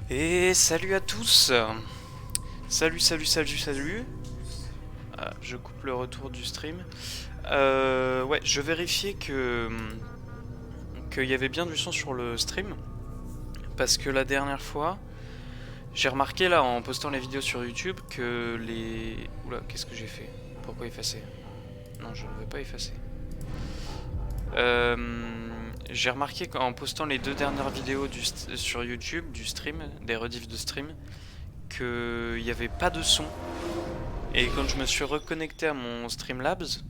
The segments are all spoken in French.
Et salut à tous. Salut, salut, salut, salut. Ah, je coupe le retour du stream. Ouais, je vérifiais qu'il y avait bien du son sur le stream. Parce que la dernière fois, j'ai remarqué là en postant les vidéos sur YouTube que les... Oula, qu'est-ce que j'ai fait? Pourquoi effacer? Non, je ne vais pas effacer. J'ai remarqué qu'en postant les deux dernières vidéos sur YouTube, du stream, des rediffs de stream, qu'il n'y avait pas de son. Et quand je me suis reconnecté à mon Streamlabs,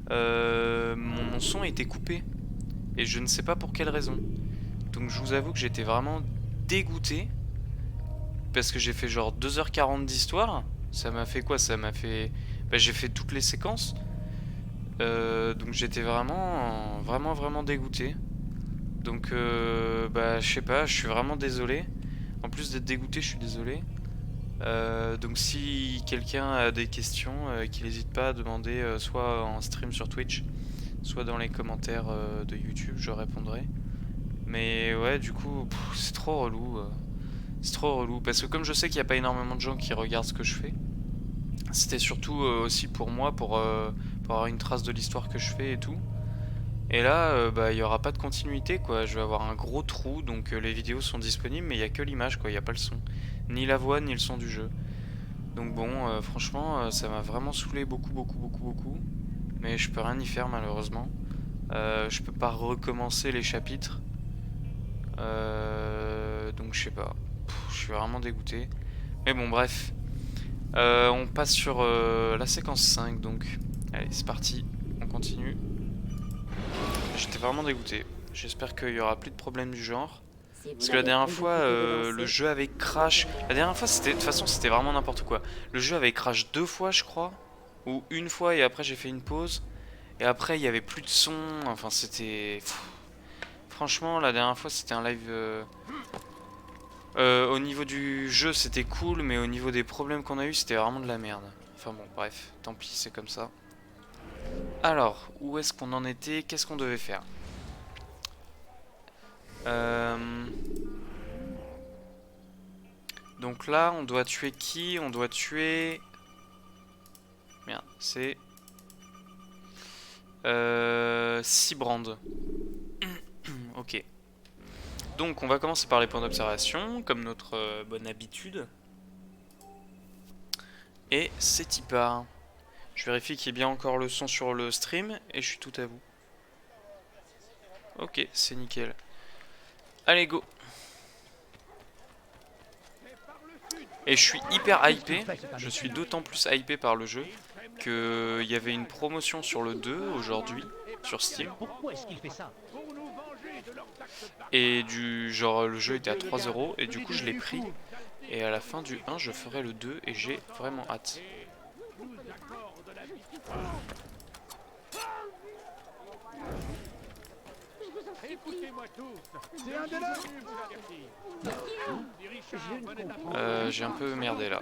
mon son était coupé. Et je ne sais pas pour quelle raison. Donc je vous avoue que j'étais vraiment dégoûté. Parce que j'ai fait genre 2h40 d'histoire. Ça m'a fait quoi? Ça m'a fait... Bah, j'ai fait toutes les séquences. Donc j'étais vraiment dégoûté. Donc bah je sais pas, je suis vraiment désolé. En plus d'être dégoûté, je suis désolé. Donc si quelqu'un a des questions, qu'il n'hésite pas à demander soit en stream sur Twitch, soit dans les commentaires de YouTube, je répondrai. Mais ouais, du coup, c'est trop relou. C'est trop relou. Parce que comme je sais qu'il n'y a pas énormément de gens qui regardent ce que je fais, c'était surtout aussi pour moi, pour avoir une trace de l'histoire que je fais et tout. Et là, bah, il n'y aura pas de continuité, quoi. Je vais avoir un gros trou, donc les vidéos sont disponibles, mais il n'y a que l'image, quoi. Il n'y a pas le son. Ni la voix, ni le son du jeu. Donc bon, franchement, ça m'a vraiment saoulé beaucoup. Mais je peux rien y faire, malheureusement. Je peux pas recommencer les chapitres. Donc je sais pas. Je suis vraiment dégoûté. Mais bon, bref. On passe sur la séquence 5, donc. Allez, c'est parti. On continue. J'étais vraiment dégoûté. J'espère qu'il y aura plus de problèmes du genre. Si Parce vous que la avez dernière fois, prévu de le lancer, jeu avait crash. La dernière fois, c'était de toute façon, c'était vraiment n'importe quoi. Le jeu avait crash deux fois, je crois. Ou une fois, et après j'ai fait une pause. Et après, il y avait plus de son. Enfin, c'était... Franchement, la dernière fois, c'était un live... au niveau du jeu, c'était cool, mais au niveau des problèmes qu'on a eu, c'était vraiment de la merde. Enfin bon, bref, tant pis, c'est comme ça. Alors, où est-ce qu'on en était? Qu'est-ce qu'on devait faire? euh... Donc là, on doit tuer qui? On doit tuer... Merde, c'est... Sibrand. Ok. Donc, on va commencer par les points d'observation, comme notre bonne habitude. Et c'est y part. Je vérifie qu'il y ait bien encore le son sur le stream, et je suis tout à vous. Ok, c'est nickel. Allez, go. Et je suis hyper hypé. Je suis d'autant plus hypé par le jeu qu'il y avait une promotion sur le 2 aujourd'hui sur Steam. Et du genre le jeu était à 3 euros et du coup je l'ai pris. Et à la fin du 1 je ferai le 2 et j'ai vraiment hâte. J'ai un peu merdé là.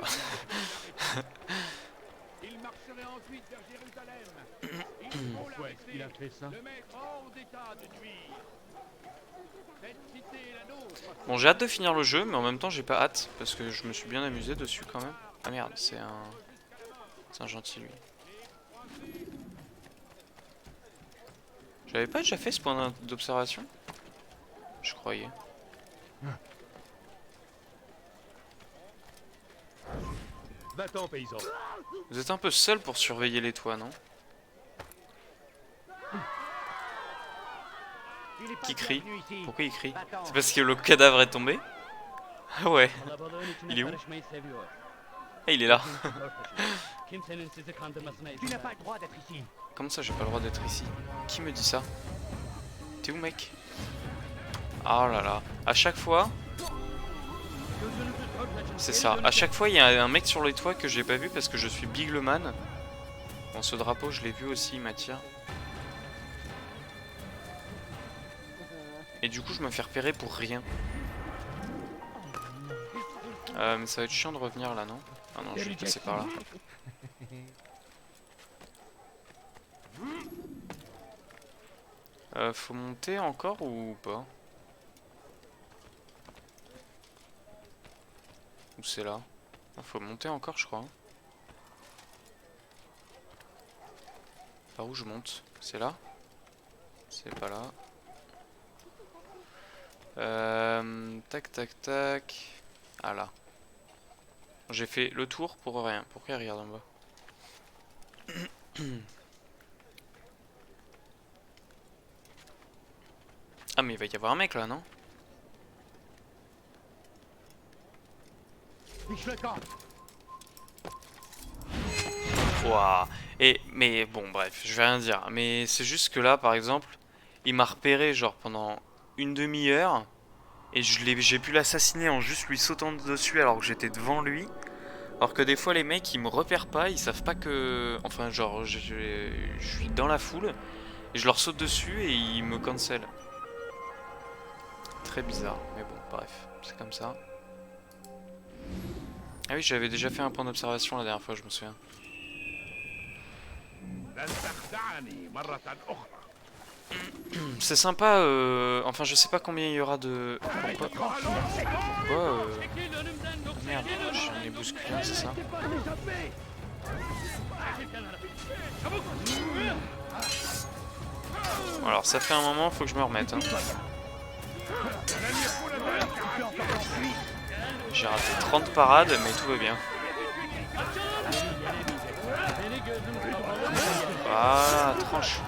Bon, j'ai hâte de finir le jeu, mais en même temps j'ai pas hâte parce que je me suis bien amusé dessus quand même. Ah merde, c'est un gentil lui. J'avais pas déjà fait ce point d'observation? Je croyais. Vous êtes un peu seul pour surveiller les toits, non? Qui crie? Pourquoi il crie? C'est parce que le cadavre est tombé? Ah ouais. Il est où? Ah, il est là. Comment ça j'ai pas le droit d'être ici? Qui me dit ça? T'es où mec? Ah là là. À chaque fois, c'est ça. À chaque fois il y a un mec sur les toits que j'ai pas vu parce que je suis Bigleman. Bon, ce drapeau je l'ai vu aussi, il m'attire. Et du coup je me fais repérer pour rien. Mais ça va être chiant de revenir là, non? Ah non, je vais passer par là. Faut monter encore ou pas? Ou c'est là? Faut monter encore, je crois. Par où je monte? C'est là? C'est pas là. Tac tac tac. Ah là. J'ai fait le tour pour rien. Pourquoi il regarde en bas? Ah mais il va y avoir un mec là, non? Ouah. Et mais bon bref, je vais rien dire. Mais c'est juste que là par exemple, il m'a repéré genre pendant une demi-heure et j'ai pu l'assassiner en juste lui sautant dessus alors que j'étais devant lui. Alors que des fois les mecs ils me repèrent pas, ils savent pas que... Enfin genre je suis dans la foule et je leur saute dessus et ils me cancel. Très bizarre, mais bon bref, c'est comme ça. Ah oui, j'avais déjà fait un point d'observation la dernière fois, je me souviens. C'est sympa, enfin je sais pas combien il y aura de... Pourquoi Merde, j'en ai bousculé un, c'est ça? Alors ça fait un moment, faut que je me remette. Hein. J'ai raté 30 parades, mais tout va bien. Voilà, tranche.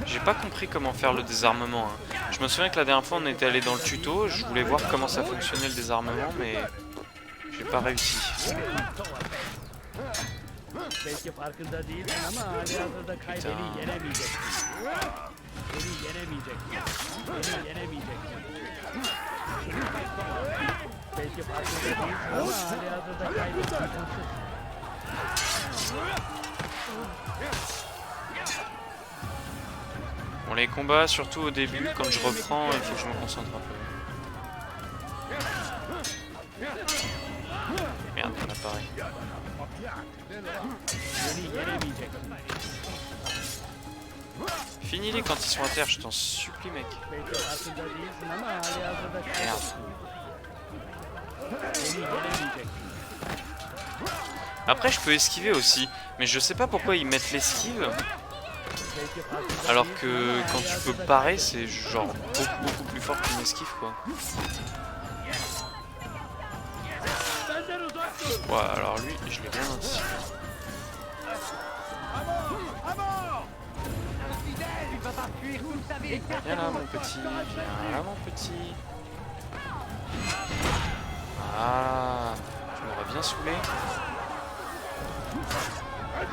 J'ai pas compris comment faire le désarmement. Hein. Je me souviens que la dernière fois on était allé dans le tuto, je voulais voir comment ça fonctionnait le désarmement, mais j'ai pas réussi. Bon, les combats, surtout au début, quand je reprends, il faut que je me concentre un peu. Merde, là pareil. Finis-les quand ils sont à terre, je t'en supplie, mec. Merde. Après, je peux esquiver aussi, mais je sais pas pourquoi ils mettent l'esquive. Alors que quand tu peux parer, c'est genre beaucoup plus fort qu'une esquive, quoi. Ouais, alors lui, je l'ai bien anticipé. Viens là, mon petit. Viens là, mon petit. Ah, tu m'aurais bien saoulé.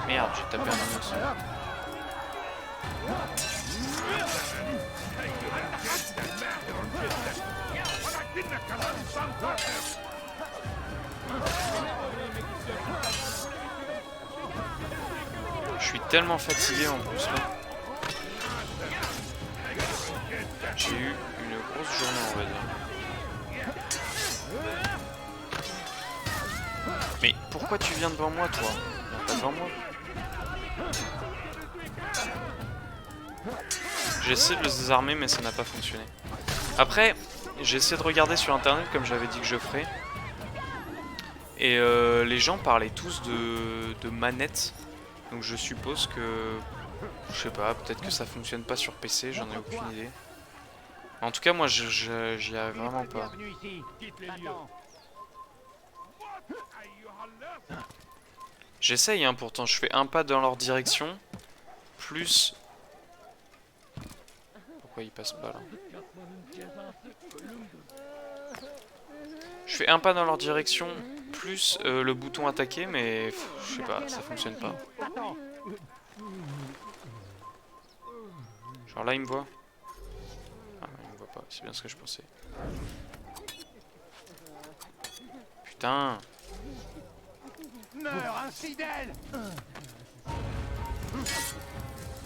Merde, j'ai tapé un monstre. Je suis tellement fatigué en plus là. J'ai eu une grosse journée, on va dire. Mais pourquoi tu viens devant moi, toi? Viens pas devant moi. J'ai essayé de le désarmer, mais ça n'a pas fonctionné. Après, j'ai essayé de regarder sur internet comme j'avais dit que je ferais. Et les gens parlaient tous de manettes. Donc je suppose que... Je sais pas, peut-être que ça fonctionne pas sur PC, j'en ai aucune idée. En tout cas, moi j'y arrive vraiment pas. J'essaye, hein, pourtant, je fais un pas dans leur direction, plus... Pourquoi il passe pas là? Je fais un pas dans leur direction, plus le bouton attaquer, mais je sais pas, ça fonctionne pas. Genre là, il me voit? Ah, il me voit pas, c'est bien ce que je pensais. Putain! Meurs, infidèle!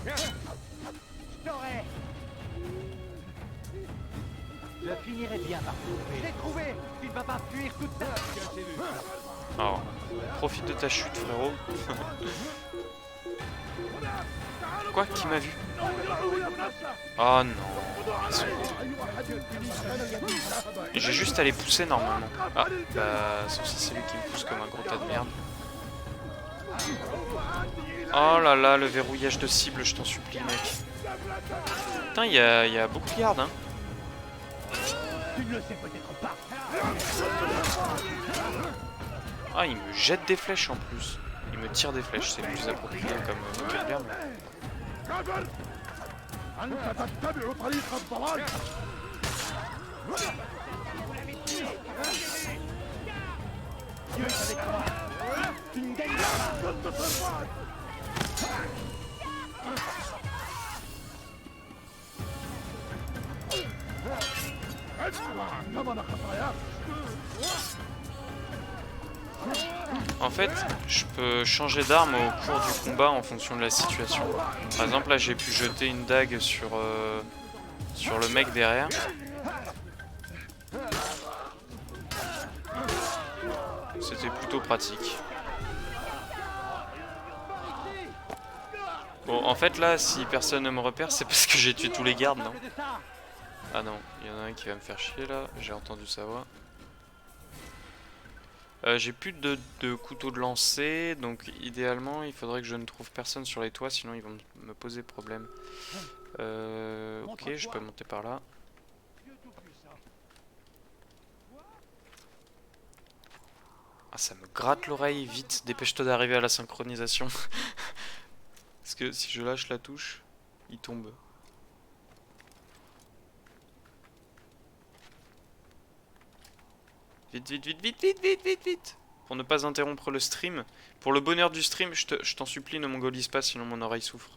Je t'aurai! Je finirai bien par trouver. Je l'ai trouvé! Tu ne vas pas fuir toute ta... Alors, profite de ta chute, frérot. Quoi? Qui m'a vu? Oh non. Ils sont cons. Et j'ai juste à les pousser normalement. Ah, bah, sauf si c'est lui qui me pousse comme un gros tas de merde. Oh là là, le verrouillage de cible, je t'en supplie, mec. Putain, il y a beaucoup de gardes, hein. Tu ne le sais peut-être pas. Ah, il me jette des flèches en plus. Il me tire des flèches, c'est le plus approprié comme vocabulaire. Dieu est avec toi. Tu ne gagnes pas. En fait, je peux changer d'arme au cours du combat en fonction de la situation. Par exemple, là, j'ai pu jeter une dague sur le mec derrière. C'était plutôt pratique. Bon, en fait, là, si personne ne me repère, c'est parce que j'ai tué tous les gardes, non? Ah non, il y en a un qui va me faire chier, là. J'ai entendu sa voix. J'ai plus de couteau de lancer, donc idéalement il faudrait que je ne trouve personne sur les toits, sinon ils vont me poser problème. Ok, je peux monter par là. Ah, ça me gratte l'oreille, vite, dépêche-toi d'arriver à la synchronisation. Parce que si je lâche la touche, il tombe. Vite, vite, vite, vite, vite, vite, vite, vite. Pour ne pas interrompre le stream. Pour le bonheur du stream, je t'en supplie, ne mongolise pas, sinon mon oreille souffre.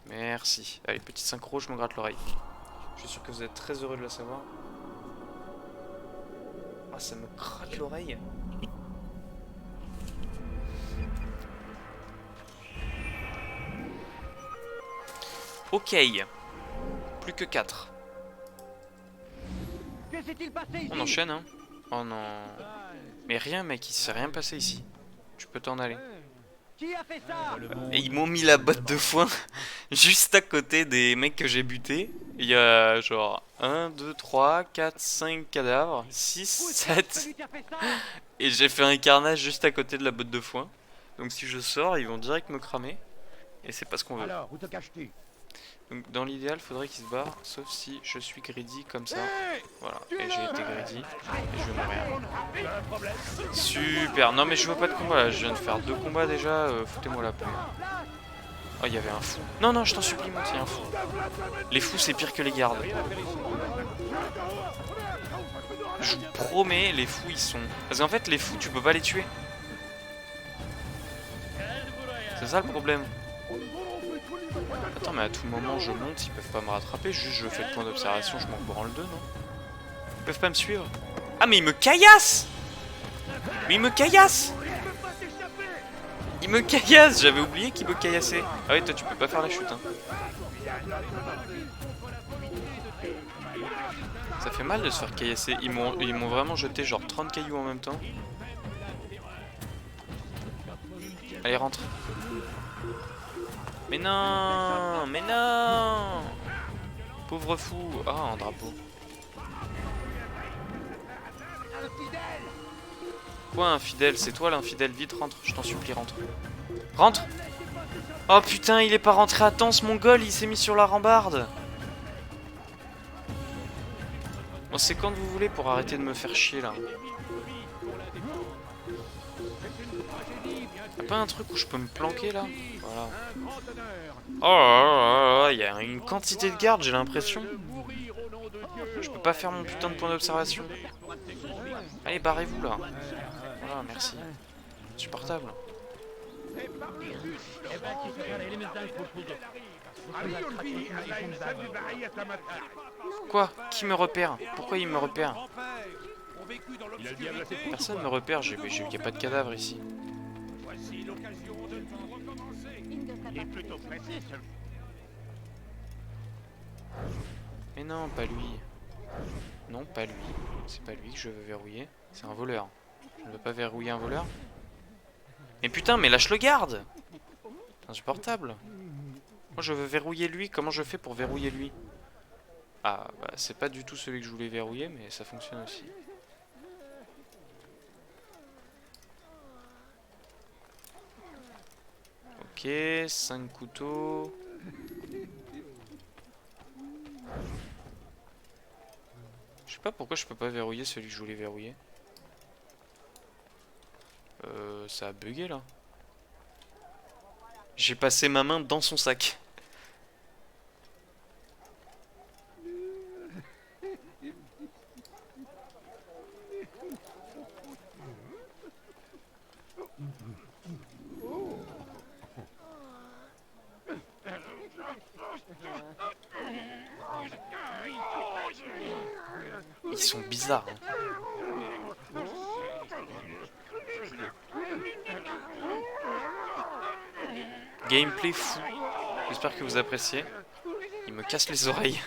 Merci. Allez, petite synchro, je me gratte l'oreille. Je suis sûr que vous êtes très heureux de la savoir. Ah, ça me gratte l'oreille. Ok. Plus que 4. Que s'est-il passé ici? On enchaîne, hein. Oh non. Mais rien, mec, il s'est rien passé ici. Tu peux t'en aller. Qui a fait ça? Et ils m'ont mis la botte de foin juste à côté des mecs que j'ai butés. Il y a genre 1, 2, 3, 4, 5 cadavres, 6, 7. Celui qui a fait ça? Et j'ai fait un carnage juste à côté de la botte de foin. Donc si je sors, ils vont direct me cramer. Et c'est pas ce qu'on veut. Alors, où te caches-tu? Donc dans l'idéal, faudrait qu'ils se barrent. Sauf si je suis greedy comme ça. Voilà, et j'ai été greedy. Et je vais mourir. Super. Non mais je veux pas de combat là. Je viens de faire 2 combats déjà. Foutez-moi la paix. Oh, il y avait un fou. Non, non, je t'en supplie, monte, il y a un fou. Les fous, c'est pire que les gardes. Je vous promets, les fous, ils sont... Parce qu'en fait, les fous, tu peux pas les tuer. C'est ça le problème. Attends, mais à tout moment, je monte, ils peuvent pas me rattraper. Juste, je fais le point d'observation, je m'en branle d'eux, non? Ils peuvent pas me suivre. Ah, mais ils me caillassent! Mais ils me caillassent! Il me caillasse, j'avais oublié qu'il me caillassait. Ah oui, toi tu peux pas faire la chute, hein. Ça fait mal de se faire caillasser. Ils m'ont vraiment jeté genre 30 cailloux en même temps. Allez, rentre. Mais non, mais non. Pauvre fou. Ah, un drapeau. Quoi, infidèle? C'est toi l'infidèle, vite, rentre, je t'en supplie, rentre. Rentre! Oh putain, il est pas rentré à temps ce mongol, il s'est mis sur la rambarde. Bon, c'est quand vous voulez pour arrêter de me faire chier là. Y'a pas un truc où je peux me planquer là? Voilà. Oh là là là, il y a une quantité de gardes, j'ai l'impression. Je peux pas faire mon putain de point d'observation. Allez, barrez-vous là. Voilà, merci. Insupportable. Quoi? Qui me repère? Pourquoi il me repère? Personne me repère, y a pas de cadavre ici. Mais non, pas lui. Non, pas lui. C'est pas lui que je veux verrouiller. C'est un voleur. Je ne veux pas verrouiller un voleur. Mais putain, mais lâche le garde! C'est insupportable. Moi je veux verrouiller lui, comment je fais pour verrouiller lui? Ah bah c'est pas du tout celui que je voulais verrouiller mais ça fonctionne aussi. Ok, 5 couteaux. Je sais pas pourquoi je peux pas verrouiller celui que je voulais verrouiller. Ça a bugué là. J'ai passé ma main dans son sac. Ils sont bizarres. Hein. Gameplay fou. J'espère que vous appréciez. Il me casse les oreilles.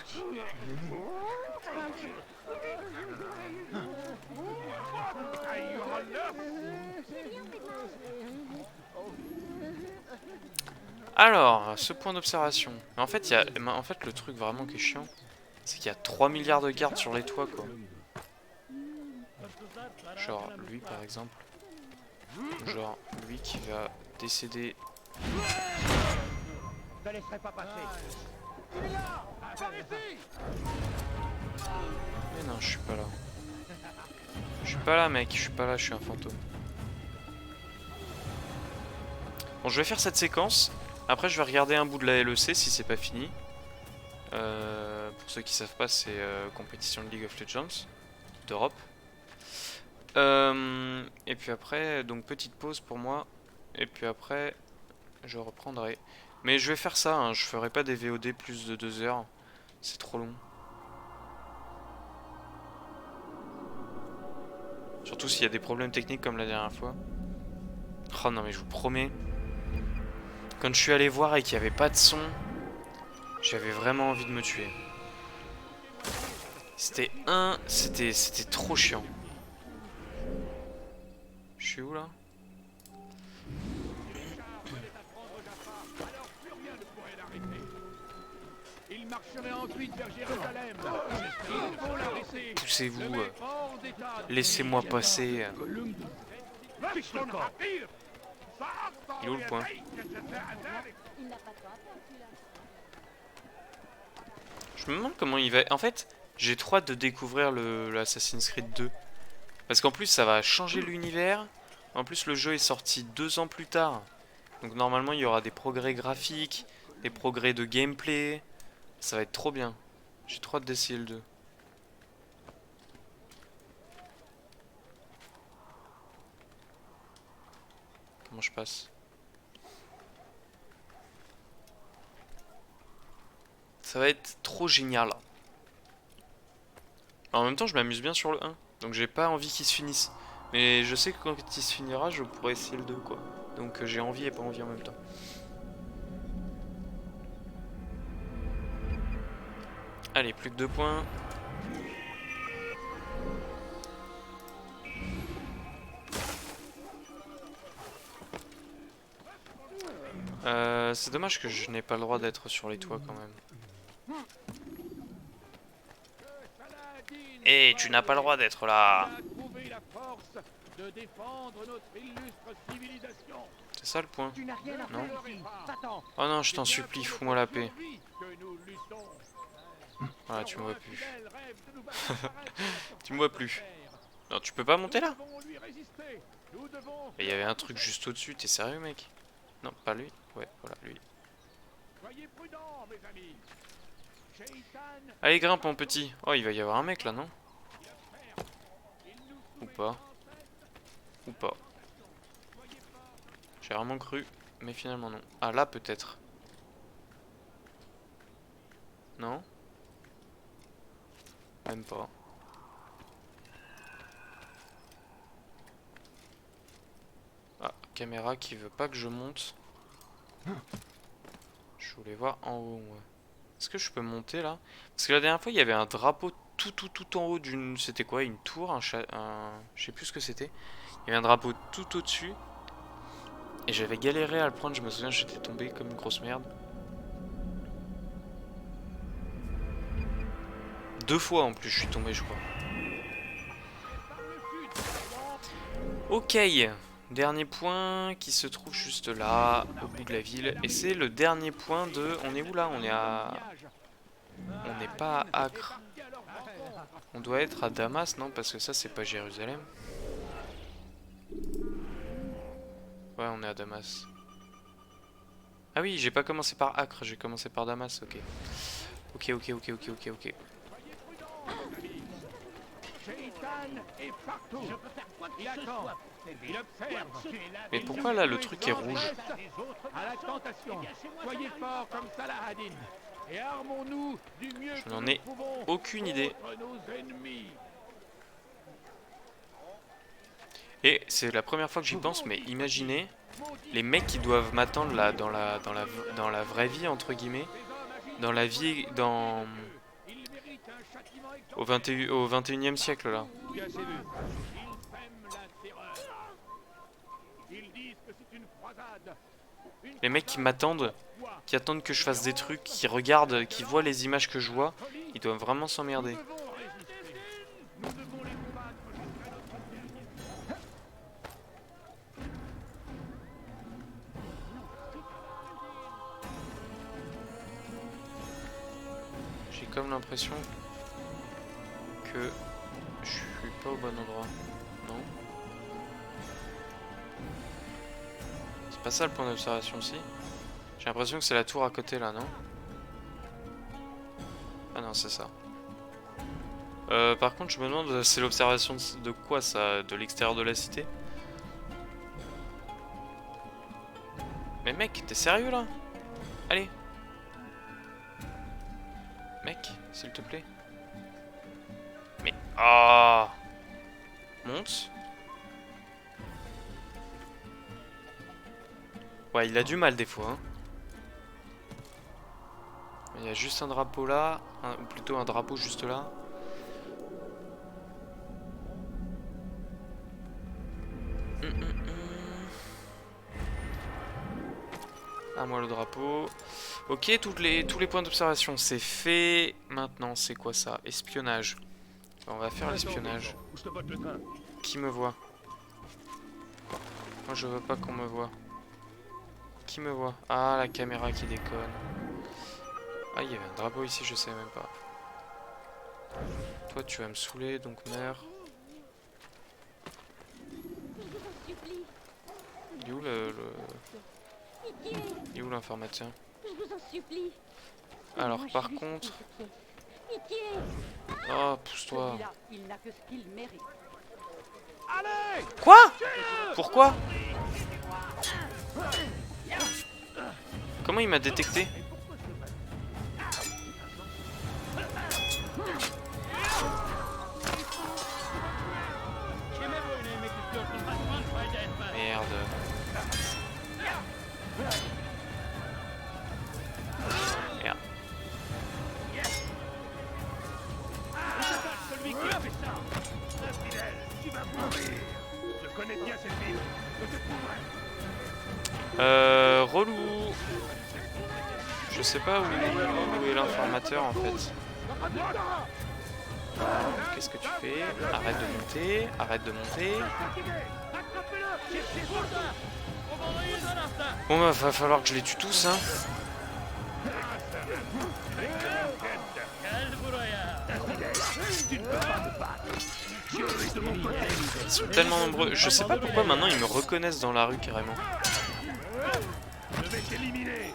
Alors, ce point d'observation. En fait, en fait, le truc vraiment qui est chiant, c'est qu'il y a 3 milliards de gardes sur les toits, quoi. Genre, lui, par exemple. Genre, lui qui va décéder. Je te laisserai pas passer. Mais non, je suis pas là. Je suis pas là, mec. Je suis pas là, je suis un fantôme. Bon, je vais faire cette séquence. Après, je vais regarder un bout de la LEC si c'est pas fini. Pour ceux qui savent pas, c'est compétition de League of Legends d'Europe. Et puis après, donc petite pause pour moi. Et puis après, je reprendrai. Mais je vais faire ça, hein, je ferai pas des VOD plus de 2 heures. C'est trop long. Surtout s'il y a des problèmes techniques comme la dernière fois. Oh non mais je vous promets. Quand je suis allé voir et qu'il n'y avait pas de son, j'avais vraiment envie de me tuer. C'était trop chiant. Je suis où là? Il marcherait ensuite vers Jérusalem. Poussez-vous. Laissez-moi passer. Il est où le point? Je me demande comment il va... En fait, j'ai trop hâte de découvrir l'Assassin's Creed 2. Parce qu'en plus, ça va changer l'univers. En plus, le jeu est sorti 2 ans plus tard. Donc normalement, il y aura des progrès graphiques, des progrès de gameplay. Ça va être trop bien. J'ai trop hâte d'essayer le 2. Comment je passe? Ça va être trop génial. En même temps, je m'amuse bien sur le 1. Donc j'ai pas envie qu'il se finisse. Mais je sais que quand il se finira, je pourrai essayer le 2, quoi. Donc j'ai envie et pas envie en même temps. Allez, plus que 2 points. C'est dommage que je n'ai pas le droit d'être sur les toits quand même. Eh, tu n'as pas le droit d'être là. C'est ça le point? Non? Oh non, je t'en supplie, fous-moi la paix. Voilà, tu me vois plus. Tu me vois plus. Non, tu peux pas monter là? Il y avait un truc juste au-dessus, t'es sérieux mec? Non, pas lui. Ouais, voilà, lui. Allez, grimpe mon petit. Oh, il va y avoir un mec là, non? Ou pas? Ou pas? J'ai vraiment cru, mais finalement non. Ah, là peut-être. Non? Même pas. Ah, caméra qui veut pas que je monte. Je voulais voir en haut, moi. Est-ce que je peux monter là? Parce que la dernière fois, il y avait un drapeau tout en haut d'une... C'était quoi? Une tour? Je sais plus ce que c'était. Il y avait un drapeau tout au-dessus. Et j'avais galéré à le prendre, je me souviens, j'étais tombé comme une grosse merde. 2 fois en plus je suis tombé, je crois. Ok, dernier point qui se trouve juste là, au bout de la ville. Et c'est le dernier point de... On est où là? On est à... On n'est pas à Acre. On doit être à Damas, non? Parce que ça, c'est pas Jérusalem. Ouais, on est à Damas. Ah oui, j'ai pas commencé par Acre, j'ai commencé par Damas, ok. Ok. Mais pourquoi là le truc est rouge? Je n'en ai aucune idée. Et c'est la première fois que j'y pense, mais imaginez les mecs qui doivent m'attendre là dans la vraie vie entre guillemets, dans la vie au 21e siècle là. Les mecs qui m'attendent, qui attendent que je fasse des trucs, qui regardent, qui voient les images que je vois, ils doivent vraiment s'emmerder. J'ai comme l'impression que je suis pas au bon endroit. Non? C'est pas ça le point d'observation aussi? J'ai l'impression que c'est la tour à côté là, non? Ah non, c'est ça. Par contre, je me demande, c'est l'observation de quoi ça? De l'extérieur de la cité? Mais mec, t'es sérieux là? Allez! Mec, s'il te plaît. Mais... Ah! Monte. Ouais, il a du mal des fois. Hein. Il y a juste un drapeau là, ou plutôt un drapeau juste là. À moi le drapeau. Ok, tous les points d'observation, c'est fait. Maintenant, c'est quoi ça? Espionnage. On va faire l'espionnage. Qui me voit? Moi, je veux pas qu'on me voit. Qui me voit? Ah, la caméra qui déconne. Ah, il y avait un drapeau ici, je sais même pas. Toi, tu vas me saouler, donc meurs. Il est où Il est où l'informateur? Je vous en supplie. Alors, par contre... Oh, pousse-toi. Il n'a que ce qu'il mérite. Quoi? Pourquoi? Comment il m'a détecté? Merde. Merde. Celui qui a fait ça! Infidèle, tu vas mourir! Je connais bien cette ville, je te prouverai! Relou. Je sais pas où est l'informateur en fait. Qu'est-ce que tu fais? Arrête de monter, arrête de monter. Bon bah va falloir que je les tue tous hein. Ils sont tellement nombreux. Je sais pas pourquoi maintenant ils me reconnaissent dans la rue carrément. Je vais t'éliminer!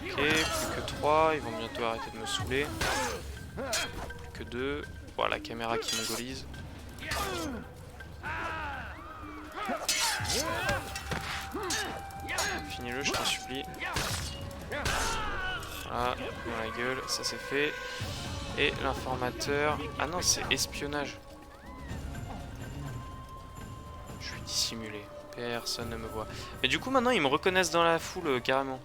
Ok, plus que 3, ils vont bientôt arrêter de me saouler. Plus que 2. Voilà, la caméra qui mongolise. Finis-le, je t'en supplie. Voilà, dans la gueule, ça c'est fait. Et l'informateur... Ah non, c'est espionnage. Je suis dissimulé. Personne ne me voit. Mais du coup, maintenant, ils me reconnaissent dans la foule, carrément.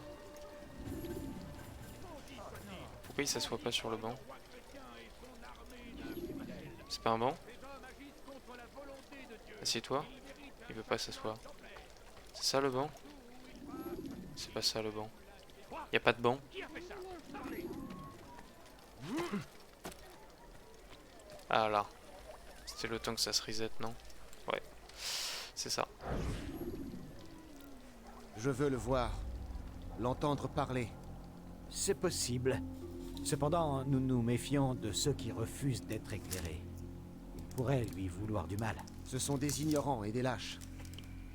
Pourquoi ils s'assoient pas sur le banc? C'est pas un banc? Assieds-toi. Il veut pas s'asseoir. C'est ça le banc? C'est pas ça le banc. Y a pas de banc? Ah là. C'était le temps que ça se reset, non? Ouais. C'est ça. Je veux le voir. L'entendre parler. C'est possible. Cependant, nous nous méfions de ceux qui refusent d'être éclairés. Ils pourraient lui vouloir du mal. Ce sont des ignorants et des lâches.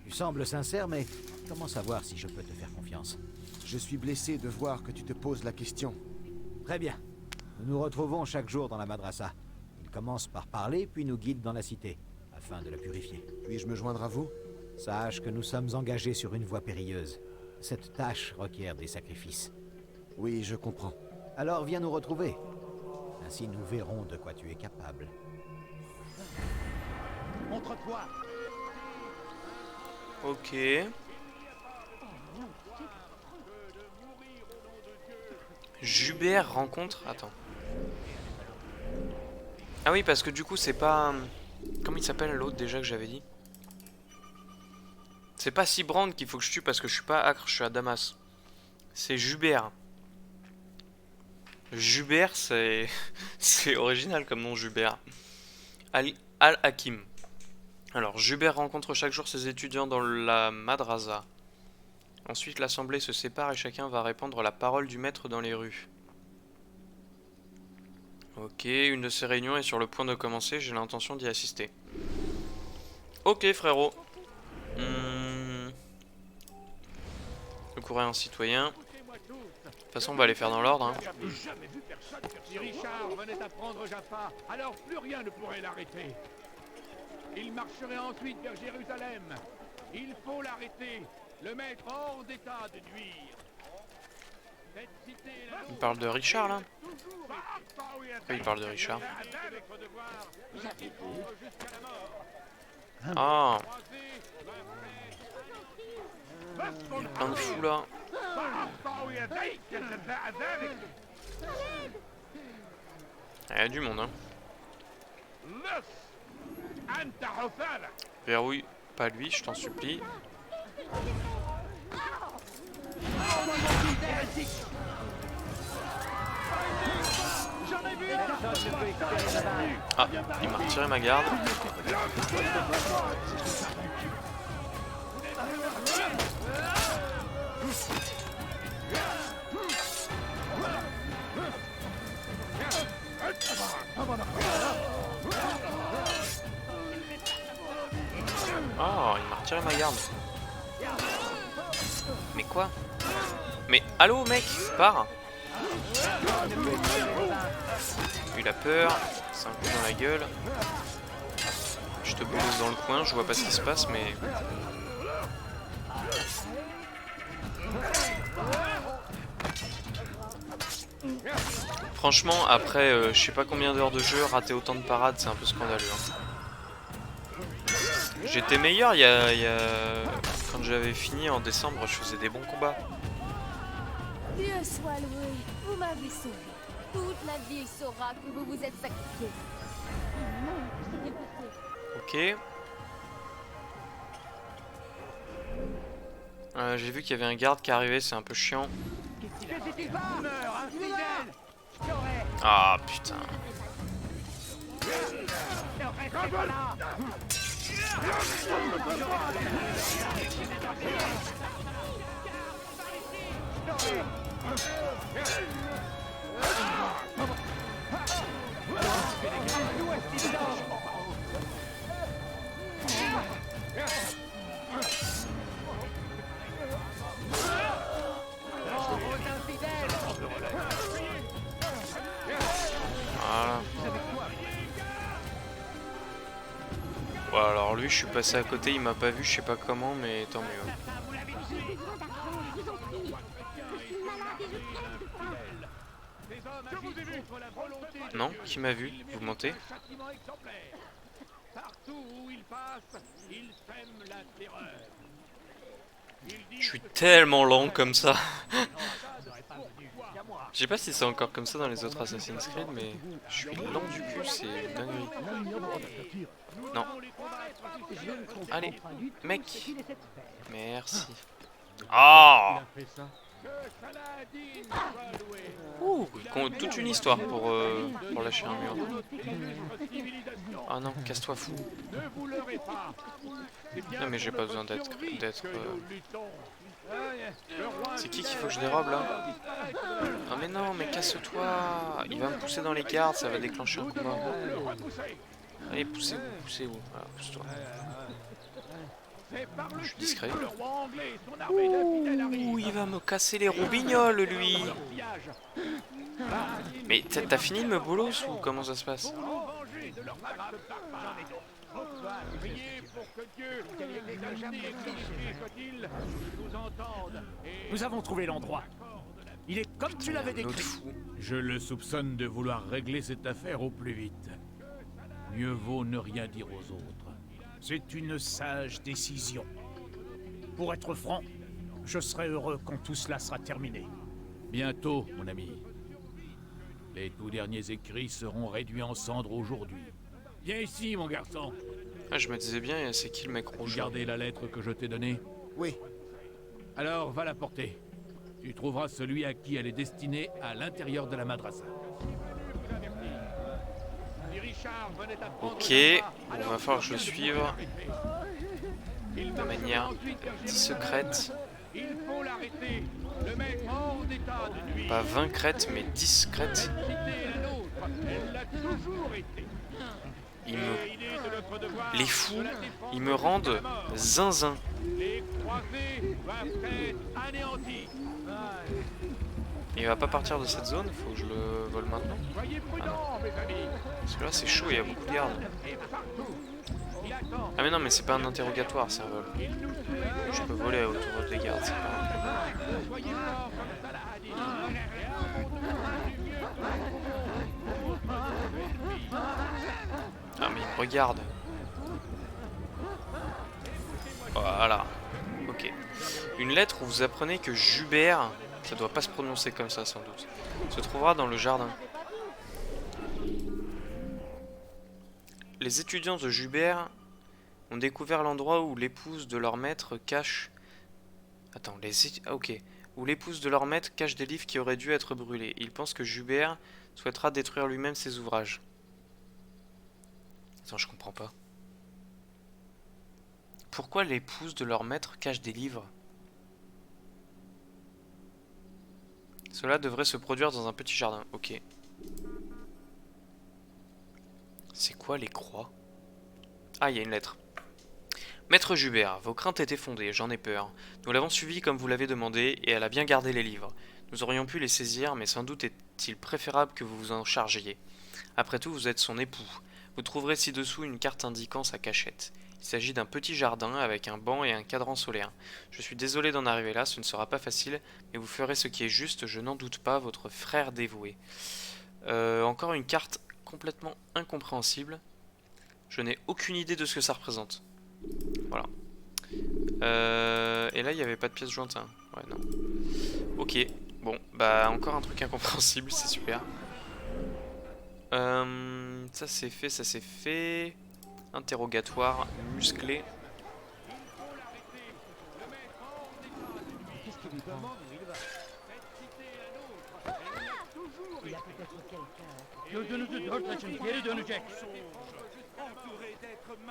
Tu sembles sincère, mais comment savoir si je peux te faire confiance? Je suis blessé de voir que tu te poses la question. Très bien. Nous nous retrouvons chaque jour dans la madrasa. Il commence par parler, puis nous guide dans la cité, afin de la purifier. Puis-je me joindre à vous? Sache que nous sommes engagés sur une voie périlleuse. Cette tâche requiert des sacrifices. Oui, je comprends. Alors viens nous retrouver. Ainsi nous verrons de quoi tu es capable. Montre-toi. Ok. Jubert rencontre... Attends. Ah oui, parce que du coup, c'est pas... Comment il s'appelle l'autre déjà que j'avais dit? C'est pas Sibrand qu'il faut que je tue parce que je suis pas Acre, je suis à Damas. C'est Jubert. Jubert, c'est... c'est original comme nom, Jubert. Al-Hakim. Alors, Jubert rencontre chaque jour ses étudiants dans la madrasa. Ensuite, l'assemblée se sépare et chacun va répandre la parole du maître dans les rues. Ok, une de ces réunions est sur le point de commencer, j'ai l'intention d'y assister. Ok, frérot. Secourir un citoyen. De toute façon, on va les faire dans l'ordre. Hein. Jamais vu personne faire ça. Si Richard venait à prendre Jaffa, alors plus rien ne pourrait l'arrêter. Il marcherait ensuite vers Jérusalem. Il faut l'arrêter, le mettre hors d'état de nuire. Cette cité est la Il parle de Richard, là. Pourquoi il parle de Richard? Ah, il y a plein de fous, là. Il y a du monde, hein. Verrouille pas lui, je t'en supplie. Ah, il m'a retiré ma garde. Oh, il m'a retiré ma garde. Mais quoi? Mais allô mec, pars. Il a peur, c'est un coup dans la gueule. Je te boule dans le coin, je vois pas ce qui se passe mais... Franchement, après je sais pas combien d'heures de jeu, rater autant de parades, c'est un peu scandaleux. Hein. J'étais meilleur il y a... Quand j'avais fini en décembre, je faisais des bons combats. Dieu soit loué, vous m'avez sauvé. Toute la ville saura que vous vous êtes sacrifié. Ok. J'ai vu qu'il y avait un garde qui arrivait, c'est un peu chiant. Ah putain. Voilà. Bon, alors lui je suis passé à côté, il m'a pas vu, je sais pas comment, mais tant mieux. Non, qui m'a vu? Vous mentez? Partout où il passe, il sème la terreur. Je suis tellement lent comme ça. Je sais pas si c'est encore comme ça dans les autres Assassin's Creed, mais je suis lent du cul, c'est une dinguerie. Non. Allez, mec. Merci. Ah. Ouh, toute une histoire pour lâcher un mur. Ah non, casse-toi fou. Non mais j'ai pas besoin d'être... C'est qui qu'il faut que je dérobe là? Ah mais non, mais casse-toi. Il va me pousser dans les gardes, ça va déclencher un combat. Allez, poussez-vous, poussez-vous. Voilà, pousse-toi. Je suis discret. Ouh, il va me casser les roubignoles, lui. Mais t'as fini de me bolos ou comment ça se passe? Nous avons trouvé l'endroit. Il est comme tu l'avais décrit. Je le soupçonne de vouloir régler cette affaire au plus vite. Mieux vaut ne rien dire aux autres. C'est une sage décision. Pour être franc, je serai heureux quand tout cela sera terminé. Bientôt, mon ami. Les tout derniers écrits seront réduits en cendres aujourd'hui. Viens ici, mon garçon. Ah, je me disais bien, c'est qui le mec rouge? Regardez la lettre que je t'ai donnée. Oui. Alors, va la porter. Tu trouveras celui à qui elle est destinée à l'intérieur de la madrasa. Ok, bon, va falloir que je le suive de manière secrète. Pas 20 crêtes, mais 10 crêtes. Les fous, ils me rendent zinzin. Il va pas partir de cette zone, faut que je le vole maintenant. Ah non. Parce que là c'est chaud, il y a beaucoup de gardes. Ah mais non, mais c'est pas un interrogatoire, c'est un vol. Je peux voler autour des gardes, c'est pas Ah mais il me regarde. Voilà. Ok. Une lettre où vous apprenez que Jubert, ça doit pas se prononcer comme ça sans doute, se trouvera dans le jardin. Les étudiants de Jubert ont découvert l'endroit où l'épouse de leur maître cache... Attends, ok. Où l'épouse de leur maître cache des livres qui auraient dû être brûlés. Ils pensent que Jubert souhaitera détruire lui-même ses ouvrages. Attends, je comprends pas. Pourquoi l'épouse de leur maître cache des livres? Cela devrait se produire dans un petit jardin. Ok. C'est quoi les croix? Ah, il y a une lettre. Maître Jubert, vos craintes étaient fondées, j'en ai peur. Nous l'avons suivie comme vous l'avez demandé, et elle a bien gardé les livres. Nous aurions pu les saisir, mais sans doute est-il préférable que vous vous en chargiez. Après tout, vous êtes son époux. Vous trouverez ci-dessous une carte indiquant sa cachette. Il s'agit d'un petit jardin avec un banc et un cadran solaire. Je suis désolé d'en arriver là, ce ne sera pas facile, mais vous ferez ce qui est juste, je n'en doute pas, votre frère dévoué. Encore une carte complètement incompréhensible. Je n'ai aucune idée de ce que ça représente. Voilà. Et là, il n'y avait pas de pièce jointe. Hein. Ouais, non. Ok. Bon, bah encore un truc incompréhensible, c'est super. Ça c'est fait, ça c'est fait. Interrogatoire musclé.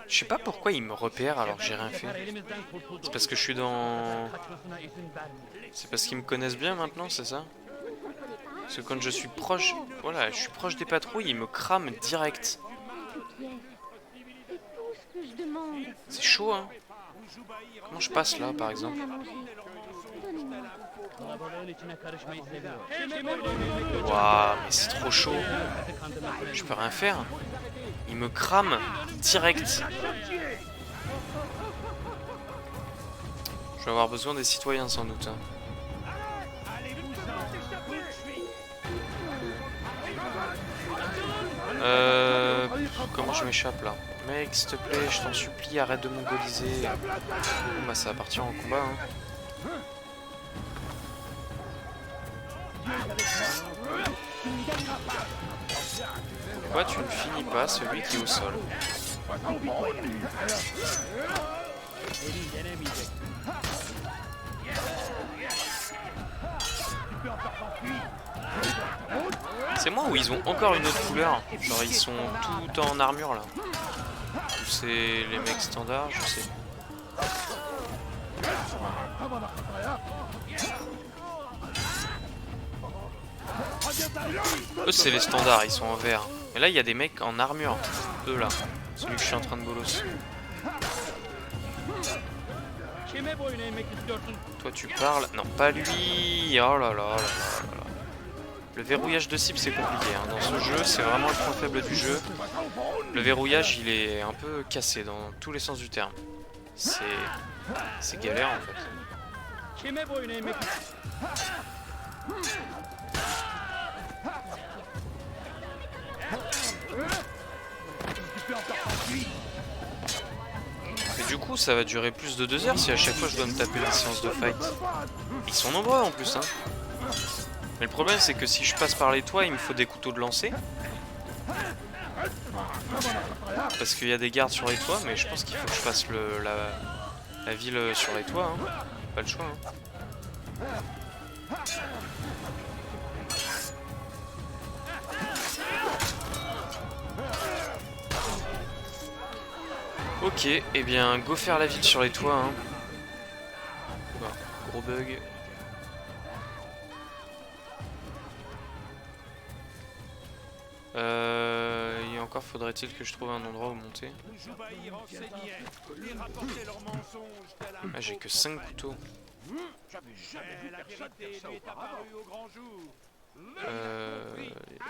Je sais pas pourquoi il me repère alors que j'ai rien fait. C'est parce que je suis dans... C'est parce qu'ils me connaissent bien maintenant, c'est ça? Parce que quand je suis proche... Voilà, je suis proche des patrouilles, ils me crament direct. C'est chaud, hein. Comment je passe là, par exemple? Waouh, mais c'est trop chaud. Je peux rien faire. Il me crame direct. Je vais avoir besoin des citoyens sans doute. Hein. Comment je m'échappe là? Mec, s'il te plaît, je t'en supplie, arrête de mongoliser. Bon, bah ça va partir en combat, hein. Pourquoi tu ne finis pas celui qui est au sol? C'est moi ou ils ont encore une autre couleur? Genre ils sont tout en armure là. Ou c'est les mecs standards, je sais. Eux c'est les standards, ils sont en vert. Mais là il y a des mecs en armure. Eux là. Celui que je suis en train de bolos. Toi tu parles. Non, pas lui. Oh là là là là là. Le verrouillage de cible c'est compliqué. Hein. Dans ce jeu, c'est vraiment le point faible du jeu. Le verrouillage il est un peu cassé dans tous les sens du terme. C'est galère en fait. Et du coup ça va durer plus de 2 heures si à chaque fois je dois me taper des séances de fight. Ils sont nombreux en plus hein. Mais le problème c'est que si je passe par les toits il me faut des couteaux de lancer. Parce qu'il y a des gardes sur les toits mais je pense qu'il faut que je fasse la ville sur les toits hein. Pas le choix hein. Ok, et eh bien go faire la ville sur les toits hein. Bon, gros bug. Et encore faudrait-il que je trouve un endroit où monter. Ah j'ai que 5 couteaux.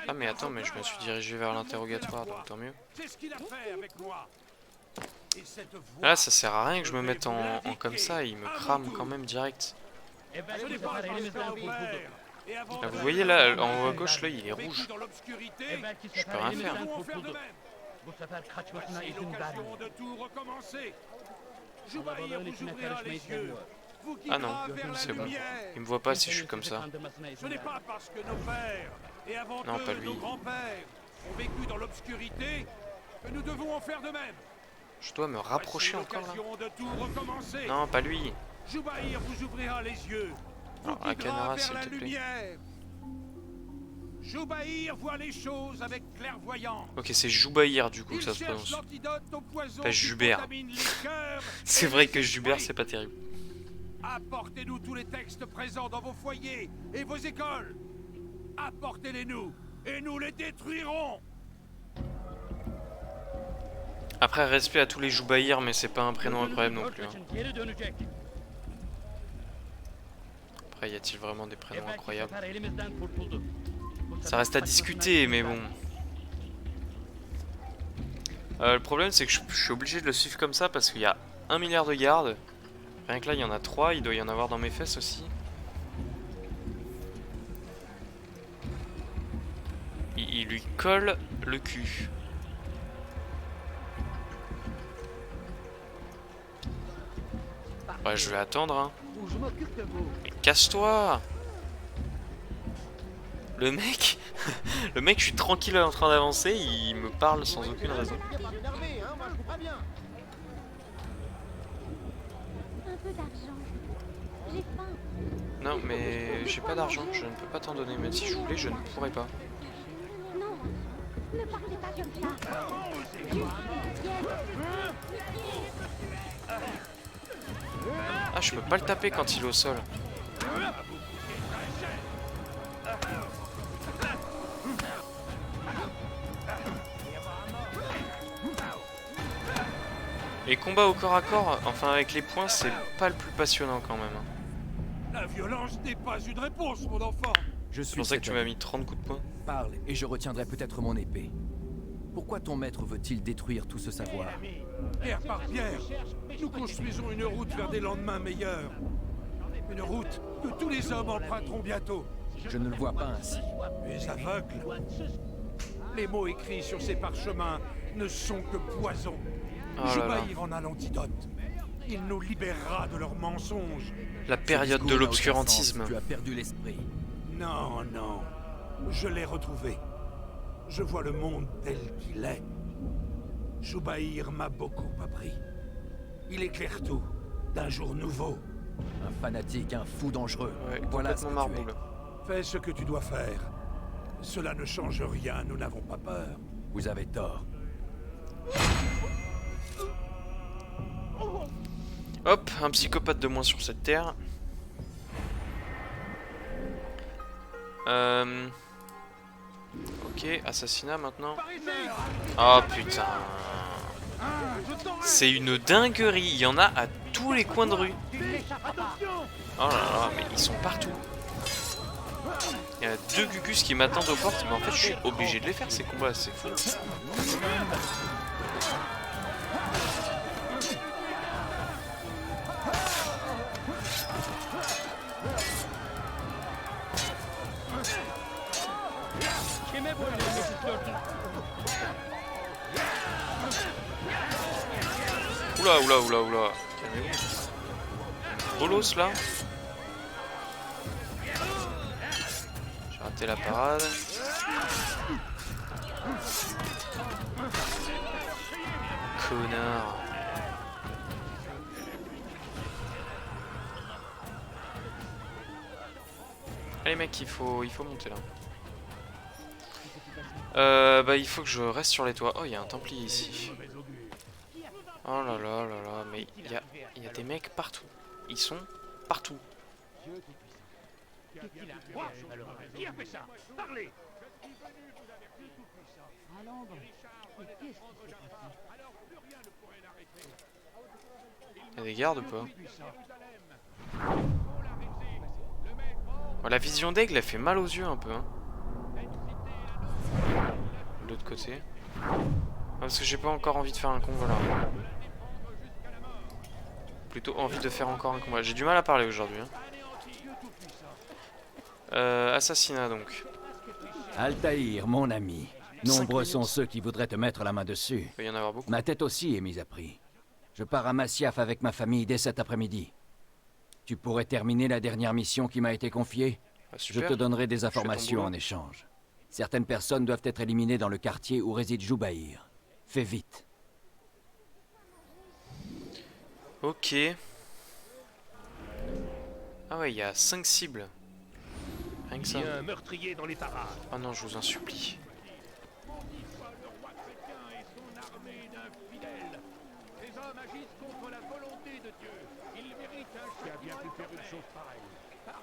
Ah mais attends, mais je me suis dirigé vers l'interrogatoire donc tant mieux. Là ça sert à rien que je me mette en comme ça, il me crame quand même direct. Là, vous voyez là en haut à gauche là il est rouge. Je peux rien faire. Ah non, c'est bon. Il me voit pas si je suis comme ça. Non pas lui. Je dois me rapprocher encore là. Non pas lui. Alors la caméra s'il te plaît. Joubaïr voit les choses avec clairvoyance. Ok c'est Joubaïr du coup que ça se prononce. Pas Jubert. C'est vrai que Jubert c'est pas terrible. Apportez-nous tous les textes présents dans vos foyers et vos écoles. Apportez-les-nous et nous les détruirons. Après respect à tous les Joubaïr mais c'est pas un prénom incroyable non plus. Hein. Après y a-t-il vraiment des prénoms incroyables? Ça reste à discuter mais bon. Le problème c'est que je suis obligé de le suivre comme ça parce qu'il y a 1 milliard de gardes. Rien que là il y en a 3, il doit y en avoir dans mes fesses aussi. Il lui colle le cul. Ouais je vais attendre hein. Mais casse-toi! Le mec, le mec, je suis tranquille en train d'avancer, il me parle sans aucune raison. Un peu d'argent. J'ai faim. Non, mais j'ai pas d'argent, je ne peux pas t'en donner, même si je voulais, je ne pourrais pas. Non, ne parlez pas comme ça. Ah, je peux pas le taper quand il est au sol. Et combat au corps à corps, enfin avec les poings, c'est pas le plus passionnant quand même. La violence n'est pas une réponse, mon enfant. C'est pour ça que tu m'as mis 30 coups de poing. Parle et je retiendrai peut-être mon épée. Pourquoi ton maître veut-il détruire tout ce savoir? Pierre par pierre, nous construisons une route vers des lendemains meilleurs. Une route que tous les hommes emprunteront bientôt. Je ne le vois pas ainsi. Tu es aveugle. Les mots écrits sur ces parchemins ne sont que poison. Oh là là. Jubaïr en a l'antidote. Il nous libérera de leurs mensonges. La période de l'obscurantisme. Tu as perdu l'esprit. Non, non. Je l'ai retrouvé. Je vois le monde tel qu'il est. Jubaïr m'a beaucoup appris. Il éclaire tout, d'un jour nouveau. Un fanatique, un fou dangereux. Ouais, Voilà ce complètement que tu es. marboule. Fais ce que tu dois faire. Cela ne change rien, nous n'avons pas peur. Vous avez tort. Hop, un psychopathe de moins sur cette terre. Ok, assassinat maintenant. Oh putain. C'est une dinguerie, il y en a à tous les coins de rue. Oh là là, mais ils sont partout. Il y a 2 Gugus qui m'attendent aux portes, mais en fait je suis obligé de les faire ces combats, c'est fou. Oula, oula, oula, oula. Calmez-vous. Bolos là. J'ai raté la parade. Connard. Allez mec, il faut monter là. Bah il faut que je reste sur les toits. Oh, il y a un templier ici. Oh là là là là, mais il y a des mecs partout. Ils sont partout. Qui a fait ça? Parlez! Il y a des gardes ou pas? Oh, la vision d'aigle, elle fait mal aux yeux un peu. Hein. De l'autre côté. Ah, parce que j'ai pas encore envie de faire un combat là. Plutôt envie de faire encore un combat. J'ai du mal à parler aujourd'hui. Hein. Assassinat donc. Altaïr, mon ami. Nombreux sont ceux qui voudraient te mettre la main dessus. Il va y en avoir beaucoup. Ma tête aussi est mise à prix. Je pars à Masyaf avec ma famille dès cet après-midi. Tu pourrais terminer la dernière mission qui m'a été confiée? Ah, Je super. te donnerai des Je fais ton informations boulot. en échange. Certaines personnes doivent être éliminées dans le quartier où réside Jubaïr. Fais vite. Ok. Ah ouais, il y a 5 cibles. Rien que ça. Il y a un meurtrier dans les parages. Oh non, je vous en supplie. Le roi chrétien et son armée d'infidèles. Ces hommes agissent contre la volonté de Dieu. Ils méritent un châtiment. Qui a bien pu faire une chose pareille?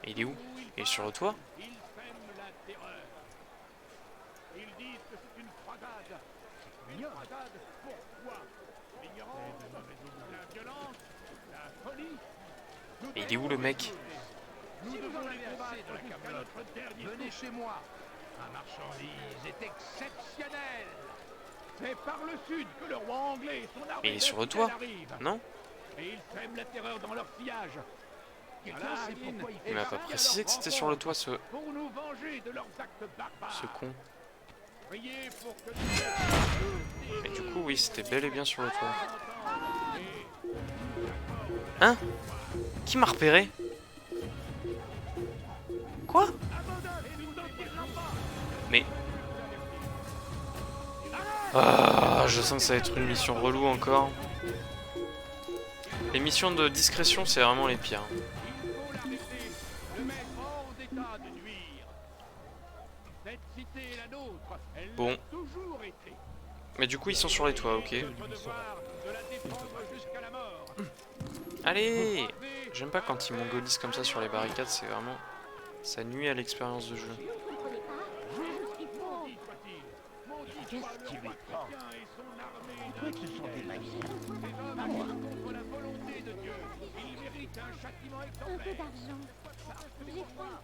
Et il est où? Il est sur le toit? Ils sèment la terreur. Ils disent que c'est une croisade. Une croisade pourquoi? L'ignorance, la violence, la folie. Et il est où le mec? Nous devons les combattre jusqu'à notre dernier. Venez chez moi. Ma marchandise est exceptionnelle. C'est par le sud que le roi anglais et son armée Et il est sur le toit? arrivent. Non? Et ils sèment la terreur dans leur sillage. Quelqu'un sait pourquoi Il m'a pas précisé que c'était sur le toit ce pour nous venger de leurs actes barbares. con. Priez pour que Et du coup, oui, c'était bel et bien sur le toit. Hein? Qui m'a repéré? Quoi? Mais... Ah, je sens que ça va être une mission relou encore. Les missions de discrétion, c'est vraiment les pires. le mettre hors d'état de nuire. Cette cité est la nôtre. Elle Bon. l'a toujours été. Mais du coup, ils sont sur les toits, ok. Notre devoir de la défendre jusqu'à la mort. Allez! J'aime pas quand ils mongolisent comme ça sur les barricades, c'est vraiment... Ça nuit à l'expérience de jeu. Qu'est-ce qui lui prend? Pourquoi ce sont des magnifiques à moi? Contre la volonté de Dieu. Il mérite un châtiment Un peu exemplaire. d'argent. J'ai faim.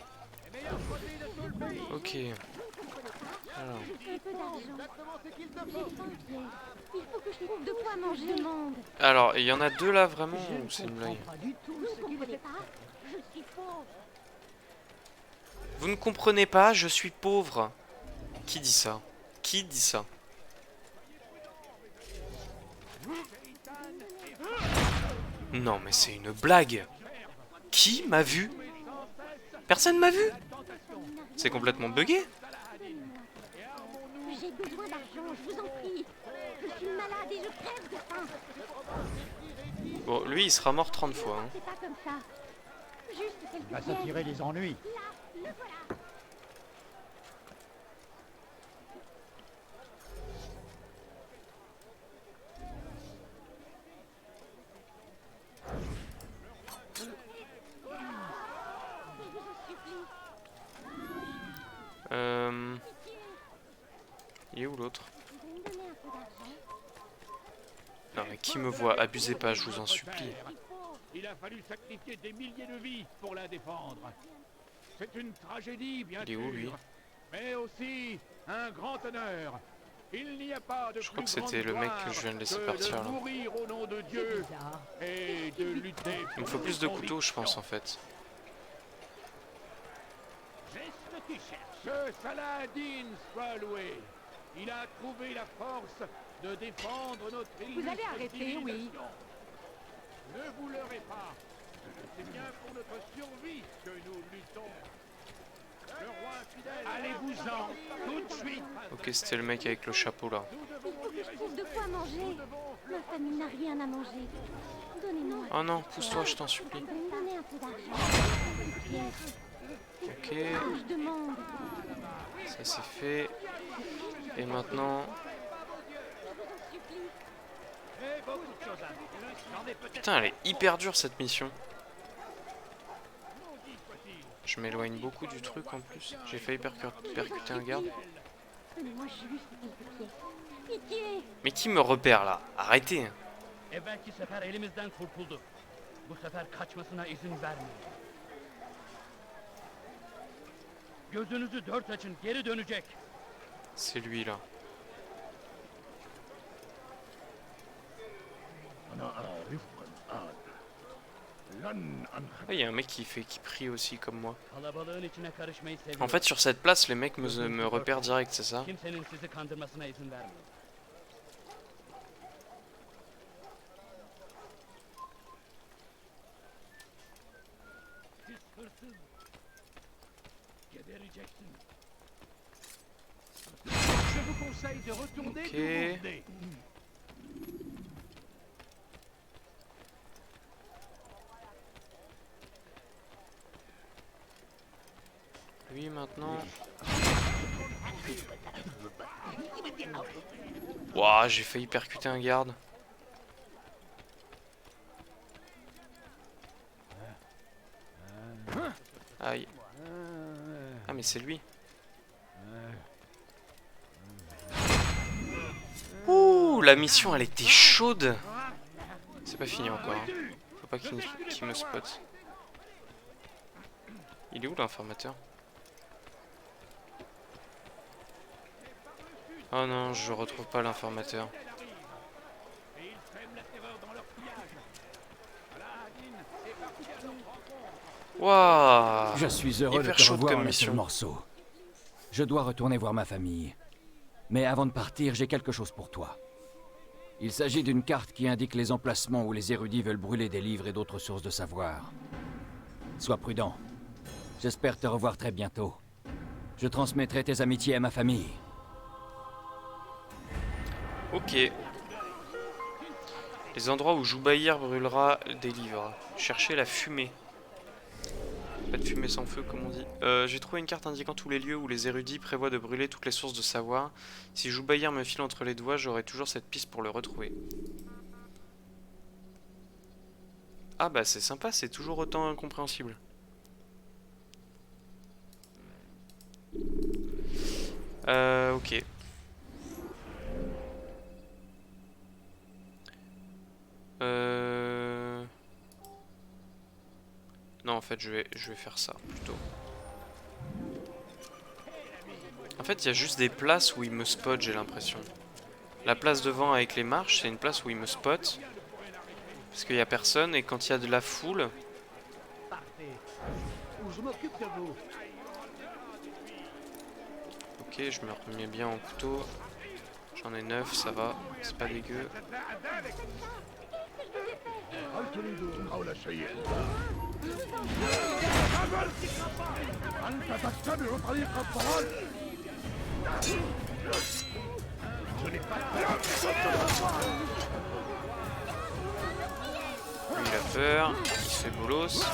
Les meilleurs côtés de tout le pays. Ok. Alors, Un peu d'argent. J'ai faim, Pierre. Il faut que je trouve de quoi manger, monde. alors, il y en a 2 là vraiment ou c'est une blague? Vous ne comprenez pas? Je suis pauvre. Vous ne comprenez pas, je suis pauvre. Qui dit ça? Qui dit ça? Non mais c'est une blague. Qui m'a vu? Personne m'a vu? C'est complètement buggé. J'ai besoin d'argent, je vous en prie. Je suis malade et je crève de faim. Bon, lui il sera mort 30 fois. Hein. C'est pas comme ça. Juste quelques Va pièces. s'attirer les ennuis. Là, le voilà. Il est où l'autre? Non mais qui me voit? Abusez pas, je vous en supplie. Il a fallu sacrifier des milliers de vies pour la défendre. C'est une tragédie, bien Il est sûr. où lui? Mais aussi un grand honneur. Il n'y a pas de Je crois que plus c'était grande le mec gloire que je viens de laisser que partir là. de mourir au nom de Dieu et de lutter. Il me faut plus de couteaux je pense en fait. J'ai ce que tu cherches. Que Saladin soit loué. Il a trouvé la force de défendre notre Vous allez arrêter, oui. Ne vous leurrez pas. C'est bien pour notre survie que nous luttons. Le roi fidèle. Allez-vous-en, tout de suite. Ok, c'était le mec avec le chapeau là. Il faut que je trouve de quoi manger. Ma famille n'a rien à manger. Donnez-moi. Oh non, pousse-toi, je t'en supplie. Vous me donnez un peu d'argent. Quelques pièces. Ok, Je demande. ça c'est fait. Et maintenant... Putain, elle est hyper dure cette mission. Je m'éloigne beaucoup du truc en plus. J'ai failli percuter un garde. Donnez-moi juste quelques pièces. Pitié. Mais qui me repère là? Arrêtez! Evvelki sefer elimizden kurtuldu. Bu sefer kaçmasına izin vermeyin. Gözünüzü dört açın, geri dönecek. C'est lui là. Il y a un mec qui prie aussi comme moi. Kalabalığın içine karışmayı seviyorum. En fait, sur cette place, les mecs me repèrent direct, c'est ça? Kimsenin sizi kandırmasına izin vermeyin. Siz hırsız. Gebereceksin. Je vous conseille de retourner Ok. d'où vous venez. Lui maintenant. Ouah, j'ai failli percuter un garde. Aïe. Ah mais c'est lui. Ouh, la mission elle était chaude. C'est pas fini encore. Hein. Faut pas qu'il me spot. Il est où l'informateur? Oh non, je retrouve pas l'informateur. Waouh! Je suis heureux de Hyper te chaude revoir comme en un mission. seul morceau. Je dois retourner voir ma famille. Mais avant de partir, j'ai quelque chose pour toi. Il s'agit d'une carte qui indique les emplacements où les érudits veulent brûler des livres et d'autres sources de savoir. Sois prudent. J'espère te revoir très bientôt. Je transmettrai tes amitiés à ma famille. Ok. Les endroits où Joubaïr brûlera des livres. Cherchez la fumée. Pas de fumée sans feu, comme on dit. J'ai trouvé une carte indiquant tous les lieux où les érudits prévoient de brûler toutes les sources de savoir. Si Joubaïr me file entre les doigts, j'aurai toujours cette piste pour le retrouver. Ah bah c'est sympa, c'est toujours autant incompréhensible. Ok. Non, en fait, je vais faire ça, plutôt. En fait, il y a juste des places où il me spot, j'ai l'impression. La place devant avec les marches, c'est une place où il me spot. Parce qu'il n'y a personne, et quand il y a de la foule... Je m'occupe de vous. Ok, je me remets bien en couteau. J'en ai 9, ça va. C'est pas dégueu. Lui, il a peur. Il se fait bolos.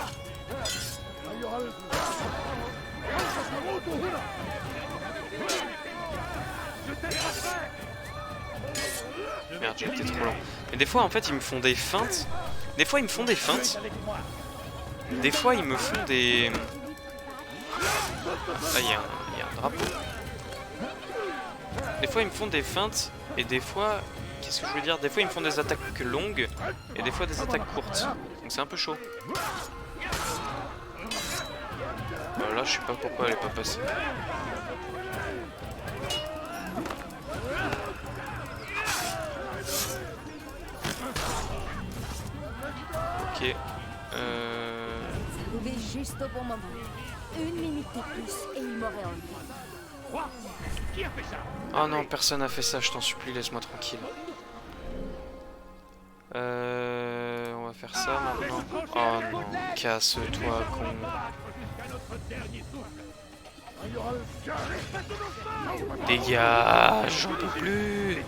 Merde, j'ai été trop lent. Mais des fois, en fait, ils me font des feintes. Des fois, ils me font des feintes. Des fois, ils me font des... Là, il y a un drapeau. Des fois, ils me font des feintes. Et des fois... Qu'est-ce que je veux dire? Des fois, ils me font des attaques longues. Et des fois, des attaques courtes. Donc, c'est un peu chaud. Là, je sais pas pourquoi elle est pas passée. Ok. Arrivé juste au bon moment. 1 minute de plus et il m'aurait enlevé. Quoi? Qui a fait ça? Oh non, personne n'a fait ça, je t'en supplie, laisse-moi tranquille. On va faire ça maintenant. Oh non, casse-toi, con. Dégage, j'en peux plus.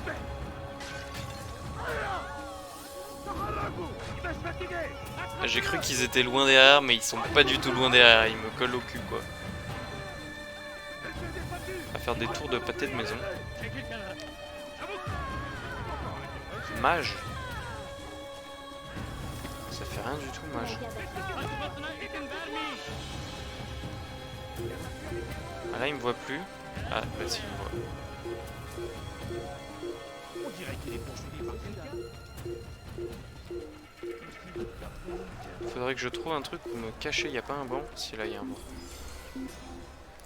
J'ai cru qu'ils étaient loin derrière, mais ils sont pas du tout loin derrière, ils me collent au cul quoi. On va faire des tours de pâté de maison. Mage. Ça fait rien du tout, mage. Ah là, il me voit plus. Ah, bah si, il me voit. On dirait qu'il est poursuivi par quelqu'un. Faudrait que je trouve un truc pour me cacher. Il n'y a pas un banc? Si, là, il y a un banc.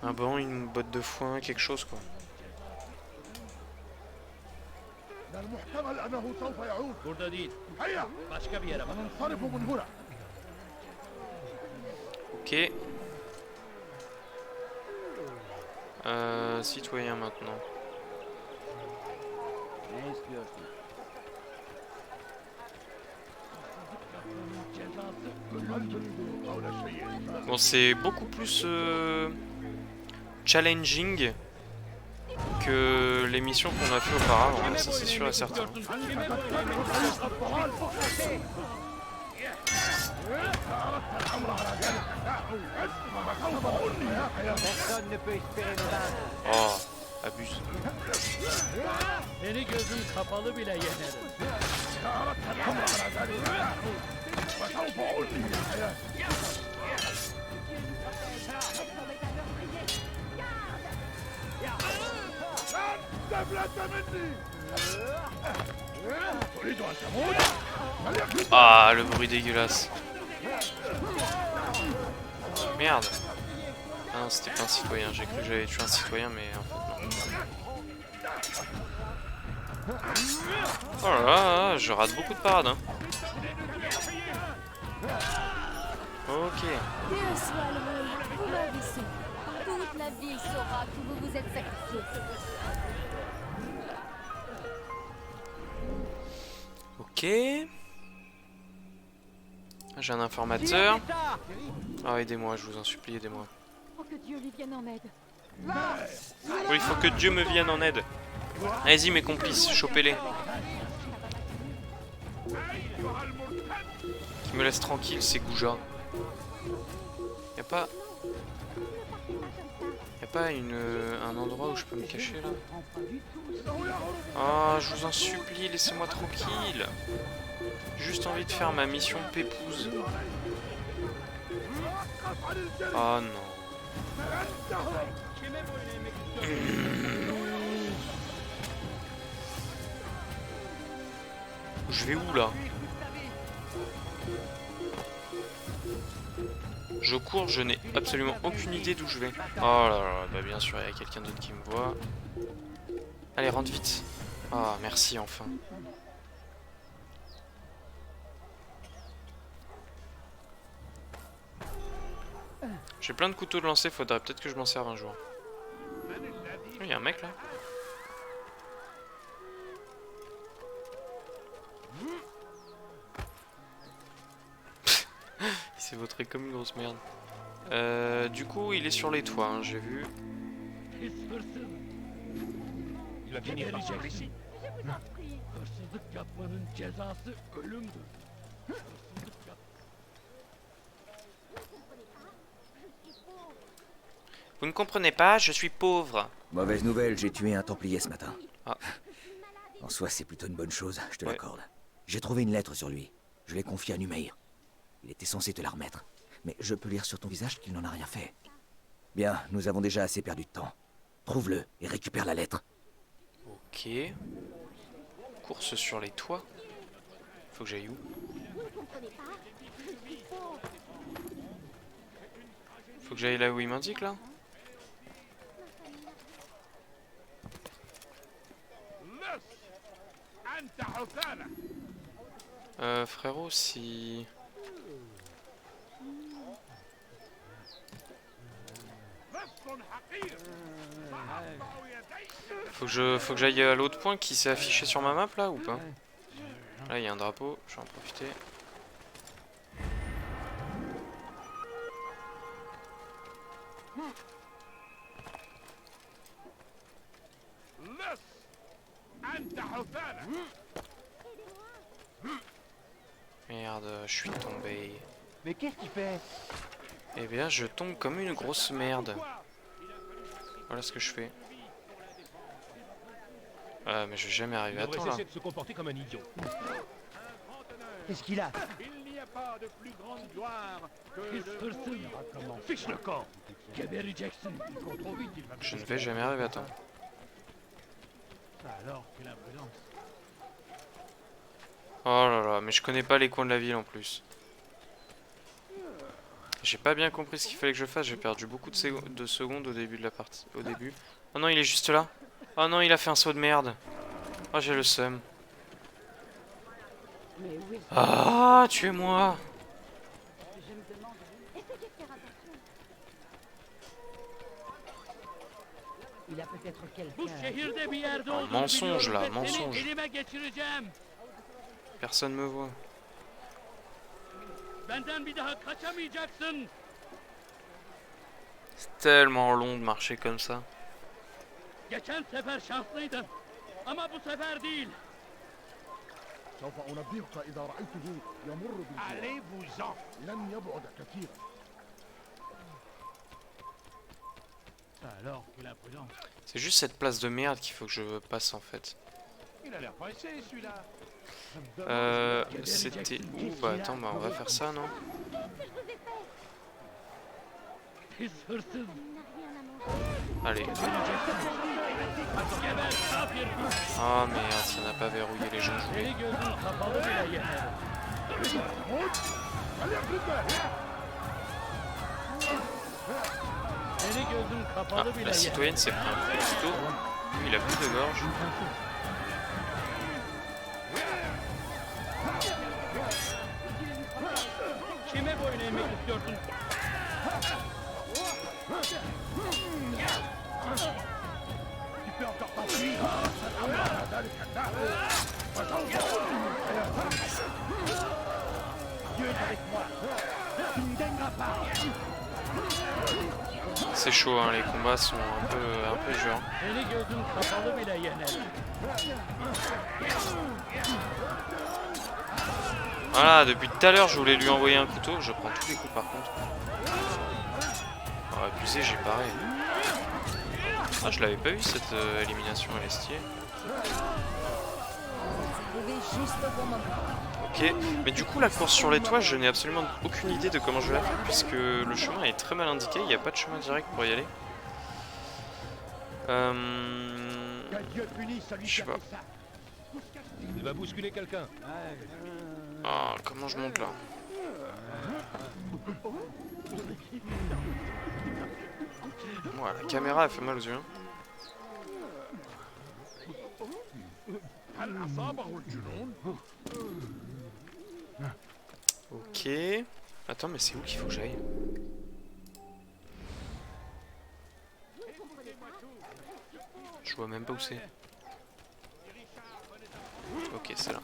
Un banc, une botte de foin, quelque chose quoi. Burada değil. Başka bir yere bakalım. Ok. Citoyen maintenant. Ne istiyorsun? Bon, c'est beaucoup plus challenging que les missions qu'on a fait auparavant, hein, ça c'est sûr et certain. Personne ne peut espérer me vaincre. Oh, abuse. Seni gözüm kapalı bile yenerim. Ah, le bruit dégueulasse. Merde. Ah non, c'était pas un citoyen. J'ai cru que j'avais tué un citoyen, mais en fait non. Oh là là, je rate beaucoup de parades. Hein. Ok. Dieu soit loué, vous m'avez sauvé. Toute la ville saura que vous vous êtes sacrifié. Ok. J'ai un informateur. Ah, aidez-moi, je vous en supplie, aidez-moi. Faut que Dieu lui vienne en aide. Oui, il faut que Dieu me vienne en aide. Allez-y, mes complices, chopez-les. Qui me laisse tranquille, ces goujats. Y'a pas... Y'a pas un endroit où je peux me cacher, là? Oh, je vous en supplie, laissez-moi tranquille. Juste envie de faire ma mission pépouze. Oh non. Je vais où là? Je cours, je n'ai absolument aucune idée d'où je vais. Oh là là, bah bien sûr, il y a quelqu'un d'autre qui me voit. Allez, rentre vite. Ah, merci enfin. J'ai plein de couteaux de lancer, faudrait peut-être que je m'en serve un jour. Il y a un mec là. C'est vautré comme une grosse merde. Du coup, il est sur les toits, hein, j'ai vu. Pis hırsız. Il va finir par se blesser. Hırsızlık yapmanın cezası ölümdür. Hırsızlık yap. Vous ne comprenez pas, je suis pauvre. Mauvaise nouvelle, j'ai tué un Templier ce matin. Ah. En soi, c'est plutôt une bonne chose, je te Ouais. l'accorde. J'ai trouvé une lettre sur lui. Je l'ai confiée à Numeir. Il était censé te la remettre. Mais je peux lire sur ton visage qu'il n'en a rien fait. Bien, nous avons déjà assez perdu de temps. Trouve-le et récupère la lettre. Ok. Course sur les toits. Faut que j'aille où? Faut que j'aille là où il m'indique là? Frérot, si... Faut que j'aille à l'autre point qui s'est affiché sur ma map là ou pas? Là il y a un drapeau, je vais en profiter. Merde, je suis tombé. Mais qu'est-ce qu'il fait? Eh bien, je tombe comme une grosse merde. Voilà ce que je fais. Mais je vais jamais arriver à temps là. de se comporter comme un idiot. Qu'est-ce qu'il a? Il n'y a pas de plus grande gloire que Pis de hırsız. mourir. Fiche le camp. Gebereceksin. Il court trop vite, il va Je ne vais jamais arriver à temps. Alors, quelle imprudence. Oh là là, mais je connais pas les coins de la ville en plus. J'ai pas bien compris ce qu'il fallait que je fasse, j'ai perdu beaucoup de secondes au début de la partie. Au début. Oh non, il est juste là. Oh non, il a fait un saut de merde. Oh, j'ai le seum. Ah, tuez-moi. Il a peut-être Bu quelqu'un. şehirde bir yerde Un olduğunu mensonge biliyorum là, ve seni mensonge. elime geçireceğim. Personne me voit. Benden bir daha kaçamayacaksın. C'est tellement long de marcher comme ça. Geçen sefer şanslıydın. Ama bu sefer değil. سوف أنبهك إذا رأيته يمر بالجوار. Allez-vous-en. لن يبعد كثيرا. Alors, quelle imprudence. C'est juste cette place de merde qu'il faut que je passe en fait. Il a l'air pressé, celui-là. C'était où? Bah attends, bah on va faire ça, non? Pis hırsız. Allez. Geber kafir. Ah merde, ça n'a pas verrouillé les gens. Seni gözün kapalı bile yener. Seni gözün Ah, kapalı bile la yener. citoyenne s'est pris un coup de couteau. Lui, il a plus de gorge. Kime boyun eğmek istiyorsun? Tu peux encore t'enfuir. Dieu est avec moi. Tu ne gagneras pas. C'est chaud, hein, les combats sont un peu durs. Seni gözün kapalı bile yener. Voilà, depuis tout à l'heure, je voulais lui envoyer un couteau. Je prends tous les coups par contre. Oh, abusé, j'ai paré. Ah, je l'avais pas vu cette élimination, elle est stylée. Ok, mais du coup la course sur les toits, je n'ai absolument aucune idée de comment je vais la faire puisque le chemin est très mal indiqué, il n'y a pas de chemin direct pour y aller. Que Dieu punisse celui Je sais qui a pas. fait ça. Il va bousculer quelqu'un. Ah, comment je monte là? Ouais, la caméra elle fait mal aux yeux. Ok. Attends, mais c'est où qu'il faut que j'aille? Je vois même pas où c'est. Ok, c'est là.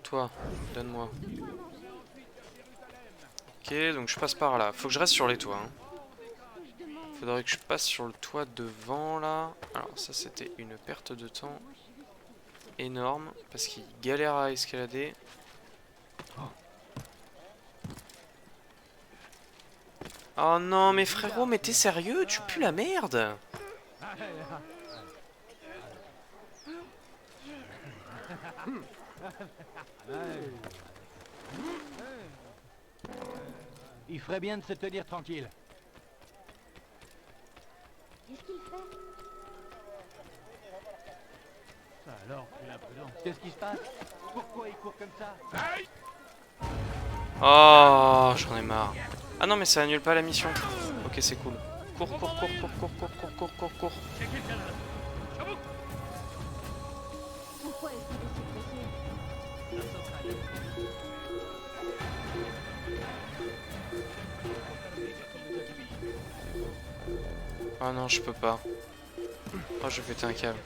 Toi, donne-moi. Ok, donc je passe par là. Faut que je reste sur les toits. Hein. Faudrait que je passe sur le toit devant là. Alors ça c'était une perte de temps énorme parce qu'il galère à escalader. Oh non mais frérot, mais t'es sérieux? Tu pues la merde. Il ferait bien de se tenir tranquille. Qu'est-ce qu'il fait? Ça alors, quelle imprudence. Qu'est-ce qui se passe? Pourquoi il court comme ça? Oh, j'en ai marre. Ah non mais ça annule pas la mission. Ok, c'est cool. Cours, cours, cours, cours, cours, cours, cours, cours, cours, cours. Pourquoi est-ce qu'il est si pressé? Ah non, je peux pas. Oh, je vais péter un câble.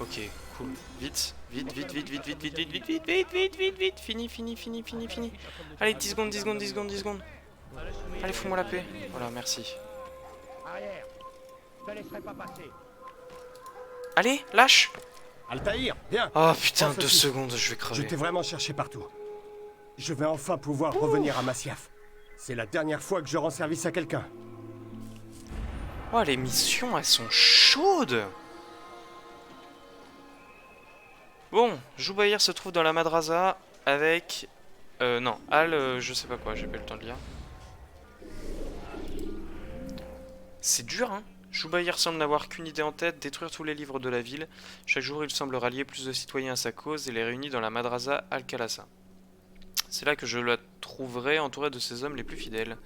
Ok, cool. Vite, vite, vite, vite, vite, vite, vite, vite, vite, vite, vite, vite, vite, vite. Fini, fini, fini, fini, fini. Allez, 10 secondes, 10 secondes, 10 secondes, 10 secondes. Allez, fous-moi la paix. Voilà, merci. Arrière. Je te laisserai pas passer. Allez, lâche. Altaïr, viens. Oh putain, Prends 2 ceci. secondes, je vais Je crever. t'ai vraiment cherché partout. Je vais enfin pouvoir revenir à Masyaf. C'est la dernière fois que je rends service à quelqu'un. Oh, les missions, elles sont chaudes. Bon, Joubaïr se trouve dans la Madrasa avec... non, Al, je sais pas quoi, j'ai pas eu le temps de lire. C'est dur, hein. Joubaïr semble n'avoir qu'une idée en tête, détruire tous les livres de la ville. Chaque jour, il semble rallier plus de citoyens à sa cause et les réunit dans la Madrasa Al-Khalasa. C'est là que je la trouverai entourée de ses hommes les plus fidèles.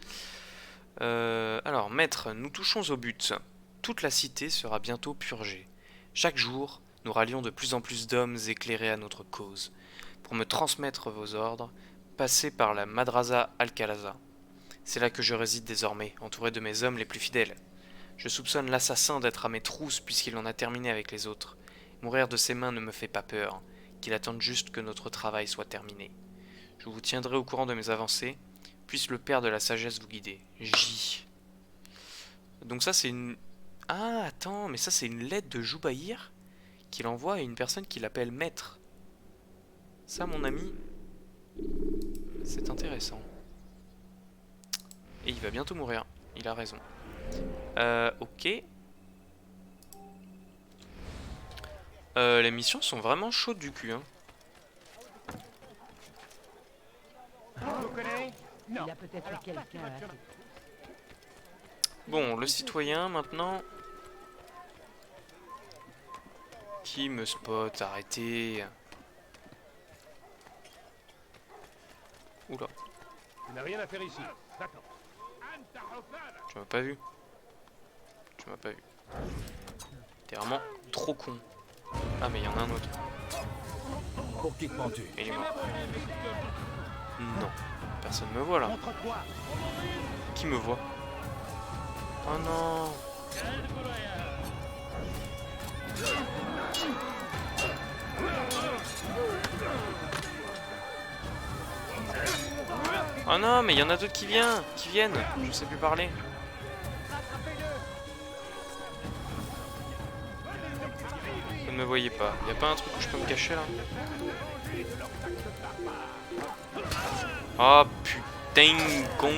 Alors, maître, nous touchons au but. Toute la cité sera bientôt purgée. Chaque jour, nous rallions de plus en plus d'hommes éclairés à notre cause. Pour me transmettre vos ordres, passez par la Madrasa Al-Khalasa. C'est là que je réside désormais, entouré de mes hommes les plus fidèles. Je soupçonne l'assassin d'être à mes trousses puisqu'il en a terminé avec les autres. Mourir de ses mains ne me fait pas peur, qu'il attende juste que notre travail soit terminé. Je vous tiendrai au courant de mes avancées, puisse le Père de la Sagesse vous guider. J. Donc ça c'est une... Ah attends, mais ça c'est une lettre de Joubaïr qu'il envoie à une personne qu'il appelle Maître. Ça mon ami, c'est intéressant. Et il va bientôt mourir, il a raison. Ok. Les missions sont vraiment chaudes du cul, hein. Vous connaissez? Non. Il a peut-être quelqu'un. Bon, le citoyen maintenant. Qui me spot? Arrêtez. Oula. Tu n'as rien à faire ici. D'accord. Tu m'as pas vu. Tu m'as pas vu. T'es vraiment trop con. Ah mais il y en a un autre. Pour qui te prends-tu? Il est mort. Non. Personne me voit là. Qui me voit? Oh non. Oh non, mais il y en a d'autres qui viennent. Je sais plus parler. Vous ne me voyez pas. Y a pas un truc où je peux me cacher là? Oh putain con.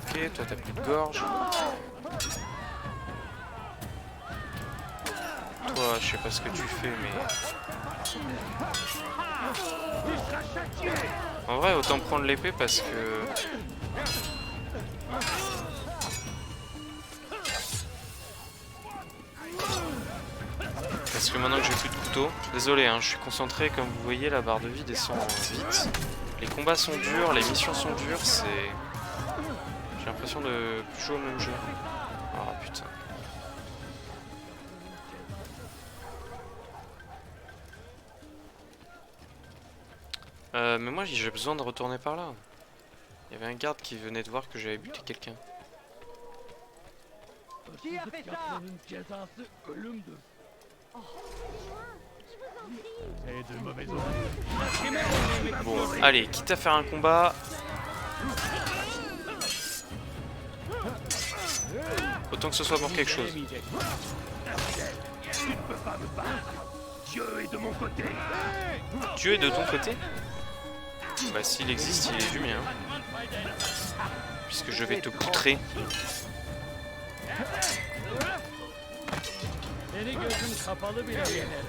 Ok, toi t'as plus de gorge. Toi, je sais pas ce que tu fais, mais... En vrai, autant prendre l'épée parce que... Parce que maintenant que j'ai plus de couteau... Désolé, hein, je suis concentré, comme vous voyez, la barre de vie descend vite. Les combats sont durs, les missions sont dures, c'est... J'ai l'impression de jouer au même jeu. Ah putain. Mais moi j'ai besoin de retourner par là. Il y avait un garde qui venait de voir que j'avais buté quelqu'un. Qui a fait ça? C'est de mauvais oeil. Bon, allez, quitte à faire un combat... Autant que ce soit pour quelque chose. Tu ne peux pas me battre. Dieu est de mon côté. Dieu est de ton côté? Bah s'il existe, il est du mien. Puisque je vais te poutrer. Seni gözüm kapalı bile yenerim.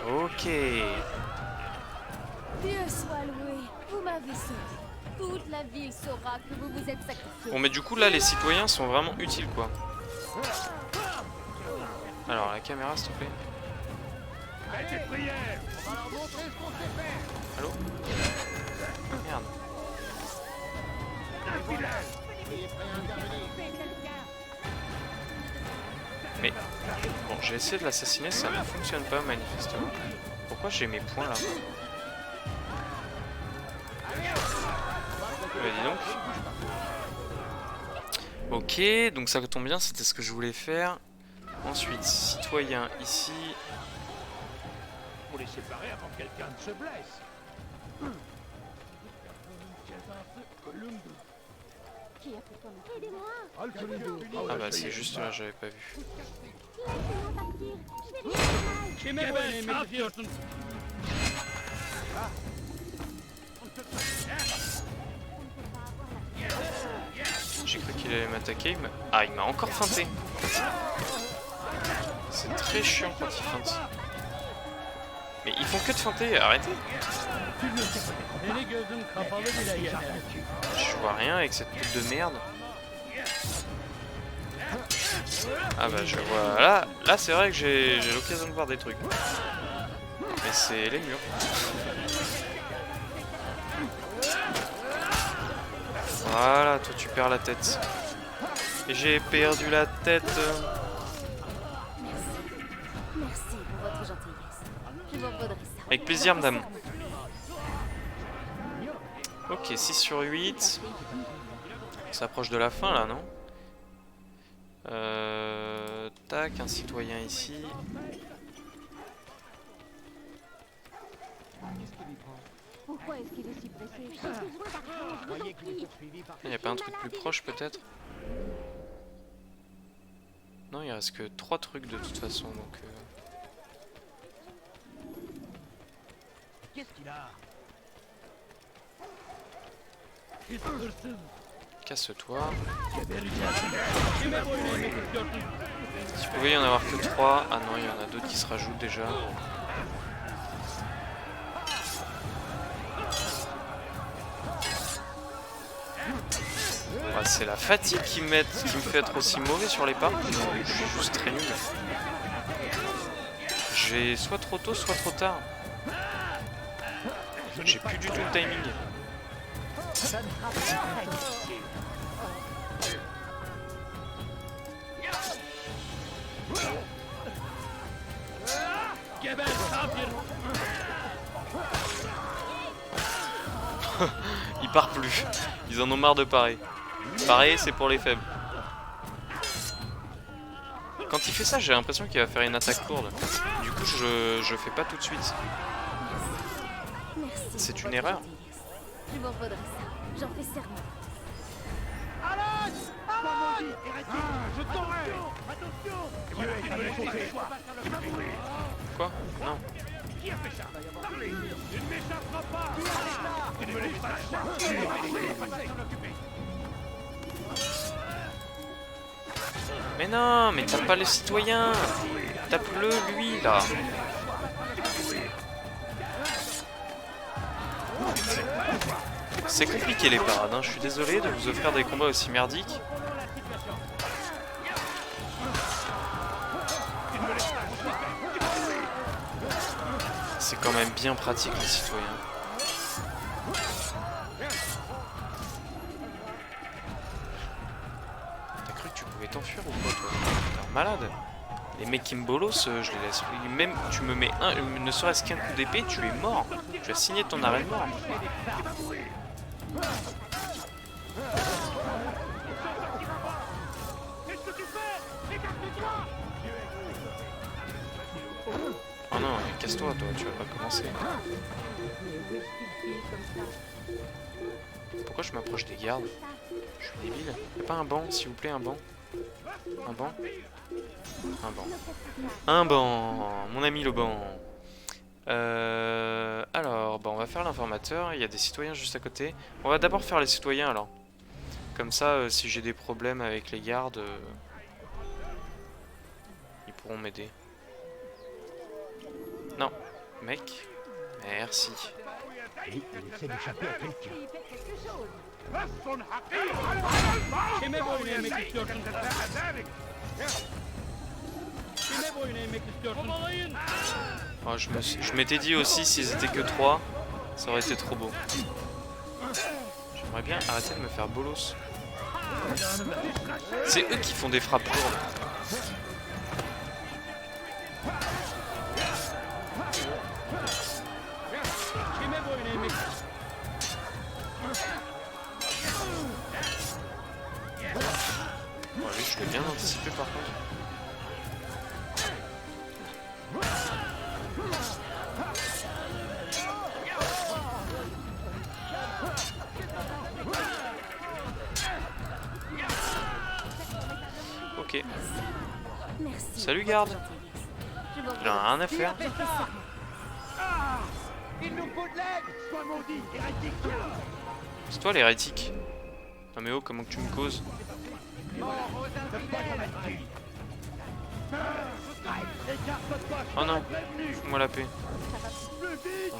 Ok. Dieu soit loué, vous m'avez sauvé. Toute la ville saura que vous vous êtes sacrifié. Bon mais du coup là les citoyens sont vraiment utiles quoi. Alors la caméra s'il te plaît. Faites des prières. On va leur montrer ce qu'on sait faire. Allô? Merde. Mais bon j'ai essayé de l'assassiner, ça ne fonctionne pas manifestement. Pourquoi j'ai mes points là? Dis donc. Ok, donc ça tombe bien, c'était ce que je voulais faire. Ensuite, citoyen ici. Pour les séparer avant que quelqu'un ne se blesse. Ah bah c'est juste là, j'avais pas vu. Kime böyle ne yapıyorsun? J'ai cru qu'il allait m'attaquer, mais... Ah, il m'a encore feinté. C'est très chiant quand il feinte. Mais ils font que de feinter, arrêtez. Seni gözüm kapalı bile yenerim. Je vois rien avec cette pute de merde. Ah bah je vois... Là c'est vrai que j'ai l'occasion de voir des trucs. Mais c'est les murs. Voilà, toi tu perds la tête. Et j'ai perdu la tête. Merci pour votre gentillesse. Je vous redresserai ça. Avec plaisir, madame. Ok, 6 sur 8. On s'approche de la fin là, non? Tac, un citoyen ici. Pourquoi est-ce qu'il est si pressé? J'ai besoin d'argent, je vous en prie. Il n'y a pas un truc plus proche peut-être? Non, il reste que 3 trucs de toute façon donc. Qu'est-ce qu'il a? Casse-toi. Kime boyun eğmek istiyorsun? Si vous pouvez y en avoir que 3. Ah non, il y en a d'autres qui se rajoutent déjà. Ah, c'est la fatigue qui me fait être aussi mauvais sur les pas. Je suis juste très nul. J'ai soit trop tôt, soit trop tard. J'ai plus du tout le timing. Ils partent plus. Ils en ont marre de parer. Pareil, c'est pour les faibles. Quand il fait ça, j'ai l'impression qu'il va faire une attaque lourde. Du coup, je fais pas tout de suite. C'est une erreur. Je vous redresserai ça. J'en fais serment. Je t'aurai. Attention. Quoi? Non. Qui a fait ça? Il ne m'échappera pas. Tu ne me laisses pas la chance. Mais non, mais tape pas les citoyens. Tape-le lui là. C'est compliqué les parades, hein. Je suis désolé de vous offrir des combats aussi merdiques. C'est quand même bien pratique les citoyens. T'as cru que tu pouvais t'enfuir ou quoi toi? T'es un malade. Les mecs qui me bolossent, je les laisse. Même tu me mets ne serait-ce qu'un coup d'épée, tu es mort. Tu as signé ton arrêt de mort. Oh non, mais casse-toi, toi, tu vas pas commencer. Pourquoi je m'approche des gardes? Je suis débile. Y'a pas un banc, s'il vous plaît, un banc? Un banc? Un banc. Un banc, mon ami le banc. Alors, bah on va faire l'informateur. Il y a des citoyens juste à côté. On va d'abord faire les citoyens alors. Comme ça, si j'ai des problèmes avec les gardes, ils pourront m'aider. Non, mec. Merci. Oui, il essaie d'échapper à quelqu'un. Kime boyun eğmek istiyorsun? Kime boyun eğmek istiyorsun? Kovalayın! Oh, je m'étais dit aussi, s'ils étaient que 3, ça aurait été trop beau. J'aimerais bien arrêter de me faire bolos. C'est eux qui font des frappes lourdes. Kime boyun eğmek Ouais, lui, je l'ai bien anticipé par contre. Ok. Merci. Salut garde. Je vous J'en ai rien à faire. Il nous faut de l'aide! Sois maudit, hérétique! C'est toi l'hérétique. Non mais oh, comment que tu me causes? Oh non, fous-moi la paix.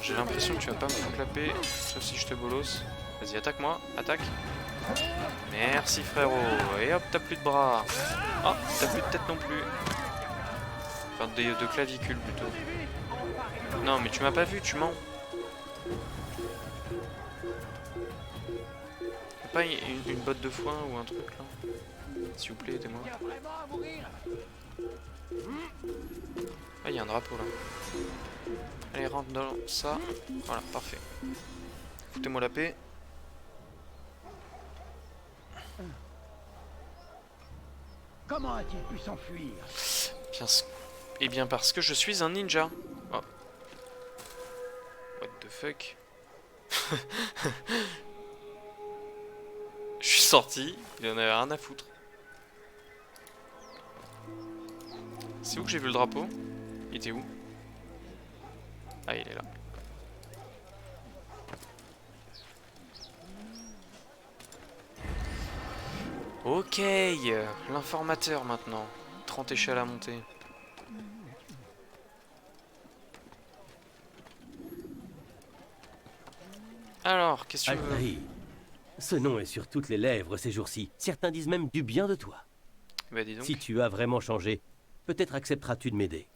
J'ai l'impression que tu vas pas me foutre la paix, sauf si je te bolosse. Vas-y, attaque-moi, attaque. Merci frérot. Et hop, t'as plus de bras. Oh, t'as plus de tête non plus. Enfin, de clavicule plutôt. Non, mais tu m'as pas vu, tu mens. Y'a pas une botte de foin ou un truc là? S'il vous plaît, aidez-moi. Ah, il y a un drapeau là. Allez, rentre dans ça. Voilà, parfait. Foutez-moi la paix. Comment a-t-il pu s'enfuir? Bien, eh bien parce que je suis un ninja. Oh. What the fuck? Je suis sorti, il en avait rien à foutre. C'est où que j'ai vu le drapeau? Il était où? Ah, il est là. Ok, l'informateur maintenant. 30 échelles à monter. Alors, qu'est-ce que tu veux? Altaïr, ce nom est sur toutes les lèvres ces jours-ci. Certains disent même du bien de toi. Bah dis donc. Si tu as vraiment changé, peut-être accepteras-tu de m'aider.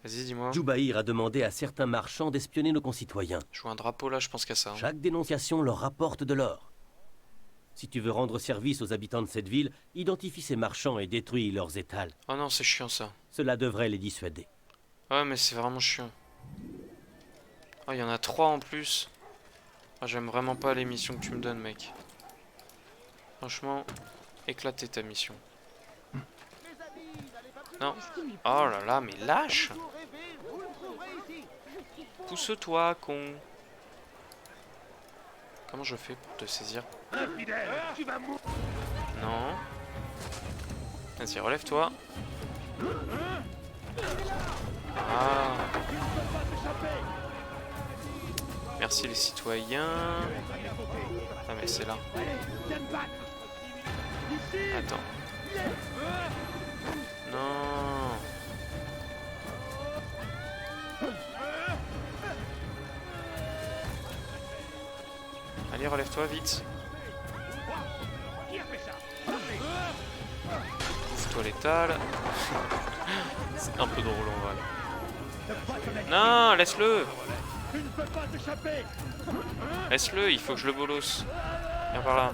Vas-y, dis-moi. Jubaïr a demandé à certains marchands d'espionner nos concitoyens. Je vois un drapeau là, je pense qu'à ça. Hein. Chaque dénonciation leur rapporte de l'or. Si tu veux rendre service aux habitants de cette ville, identifie ces marchands et détruis leurs étals. Oh non, c'est chiant ça. Cela devrait les dissuader. Ouais, mais c'est vraiment chiant. Oh, il y en a 3 en plus. Oh, j'aime vraiment pas les missions que tu me donnes, mec. Franchement, éclater ta mission. Non. Oh là là, mais lâche! Pousse-toi, con. Comment je fais pour te saisir? Non. Vas-y, relève-toi. Ah. Merci les citoyens. Ah mais c'est là. Attends. Non. Allez, relève-toi vite. Ouvre-toi l'étal. C'est un peu drôle en vrai. Non, laisse-le. Laisse-le, il faut que je le bolosse. Viens par là.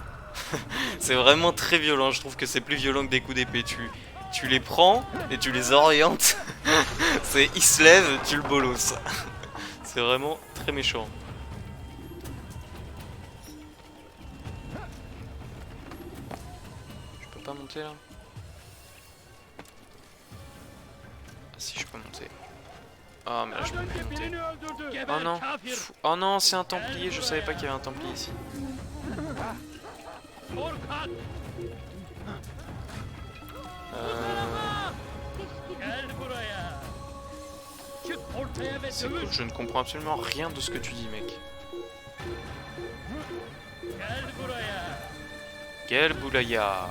C'est vraiment très violent, je trouve que c'est plus violent que des coups d'épée. tu les prends et tu les orientes. C'est il se lève, tu le bolos. C'est vraiment très méchant. Je peux pas monter là? Ah si, je peux monter. Ah mais là je peux plus monter. Oh non. Oh non, c'est un templier, je savais pas qu'il y avait un templier ici. C'est cool, je ne comprends absolument rien de ce que tu dis, mec. Quel boulaya.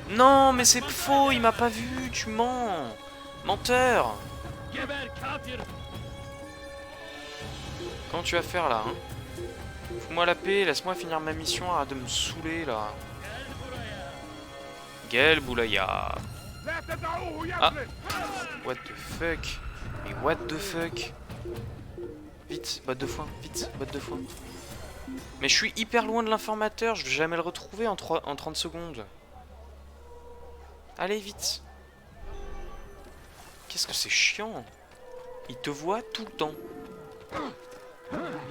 Non, mais c'est faux, il m'a pas vu, tu mens. Menteur. Comment tu vas faire là, hein? Fous-moi la paix, laisse-moi finir ma mission, arrête de me saouler là. Quel boulaya. Ah. What the fuck. Mais what the fuck. Vite, botte de foin, vite, botte de foin. Mais je suis hyper loin de l'informateur, je vais jamais le retrouver en 30 secondes. Allez, vite. Qu'est-ce que c'est chiant. Il te voit tout le temps.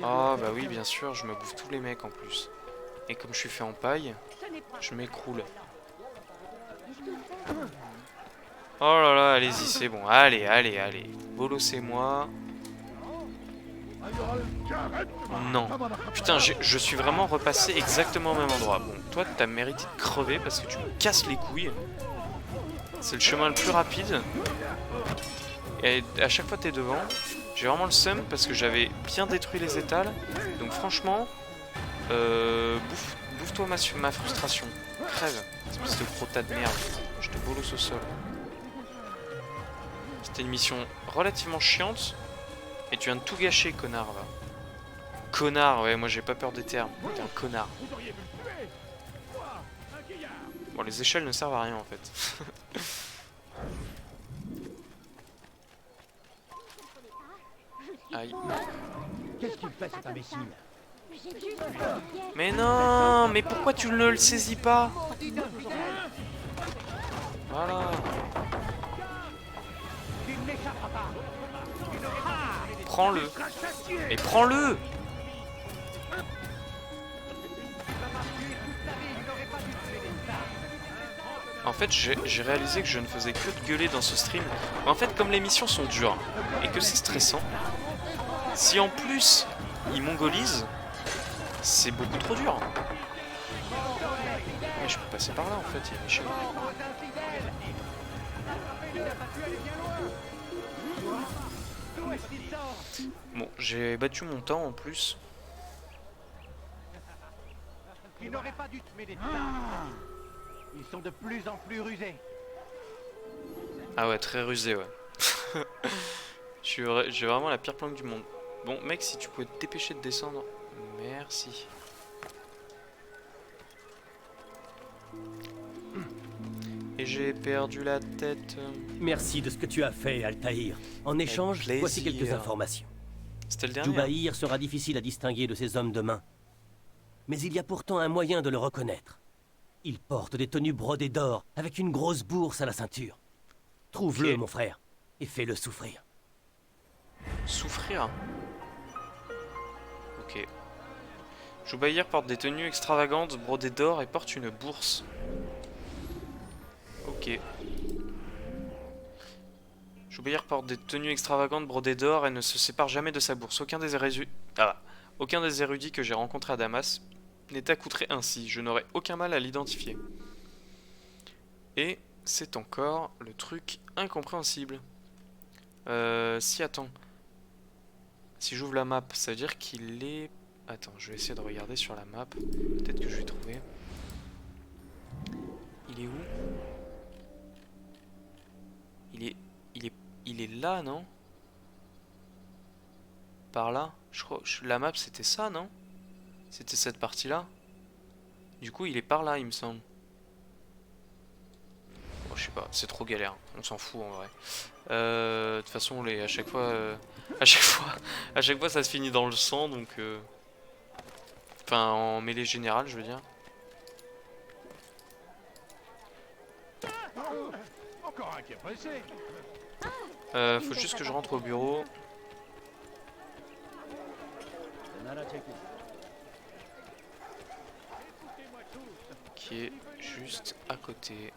Ah bah oui, bien sûr, je me bouffe tous les mecs en plus. Et comme je suis fait en paille, je m'écroule. Oh là là, allez-y, c'est bon. Allez, allez, allez. Bolossez-moi. Non. Putain, je suis vraiment repassé exactement au même endroit. Bon, toi, t'as mérité de crever parce que tu me casses les couilles. C'est le chemin le plus rapide. Et à chaque fois, t'es devant. J'ai vraiment le seum parce que j'avais bien détruit les étals. Donc franchement, bouffe-toi ma frustration. Crève, espèce de gros tas de merde. Je te bolosse au sol. C'était une mission relativement chiante. Et tu viens de tout gâcher, connard, va. Connard, ouais, moi j'ai pas peur des termes. T'es un connard. Bon, les échelles ne servent à rien en fait. Aïe. Qu'est-ce qu'il fait cet imbécile? Mais non, mais pourquoi tu ne le saisis pas? Voilà. Prends-le. Mais prends-le. En fait, j'ai réalisé que je ne faisais que de gueuler dans ce stream. Mais en fait, comme les missions sont dures et que c'est stressant, si en plus ils mongolisent, c'est beaucoup trop dur. Mais je peux passer par là en fait, il y a une échelle. Bon, j'ai battu mon temps en plus. Il n'aurait pas dû te mêler de ça. Ils sont de plus en plus rusés. Ah ouais, très rusé, ouais. J'ai vraiment la pire planque du monde. Bon, mec, si tu pouvais te dépêcher de descendre. Merci. Et j'ai perdu la tête. Merci de ce que tu as fait, Altaïr. En échange, voici quelques informations. C'était le dernier. Jubaïr sera difficile à distinguer de ses hommes de main. Mais il y a pourtant un moyen de le reconnaître. Il porte des tenues brodées d'or, avec une grosse bourse à la ceinture. Trouve-le, mon frère, et fais-le souffrir. Souffrir? Ok. Jubaïr porte des tenues extravagantes, brodées d'or, et porte une bourse. Ok. Jubaïr porte des tenues extravagantes, brodées d'or, et ne se sépare jamais de sa bourse. Aucun des érudits que j'ai rencontrés à Damas n'est accoutré ainsi. Je n'aurai aucun mal à l'identifier. Et c'est encore le truc incompréhensible. Si, attends. Si j'ouvre la map, ça veut dire qu'il est... Attends, je vais essayer de regarder sur la map. Peut-être que je vais trouver. Il est où? Il est là, non? Par là? Je crois la map c'était ça, non? C'était cette partie-là. Du coup, il est par là, il me semble. Bon, je sais pas, c'est trop galère. On s'en fout en vrai. De toute façon, à chaque fois, ça se finit dans le sang, donc. Enfin, en mêlée générale, je veux dire. Encore un qui est pressé. Faut juste que je rentre au bureau. Qui est juste à côté.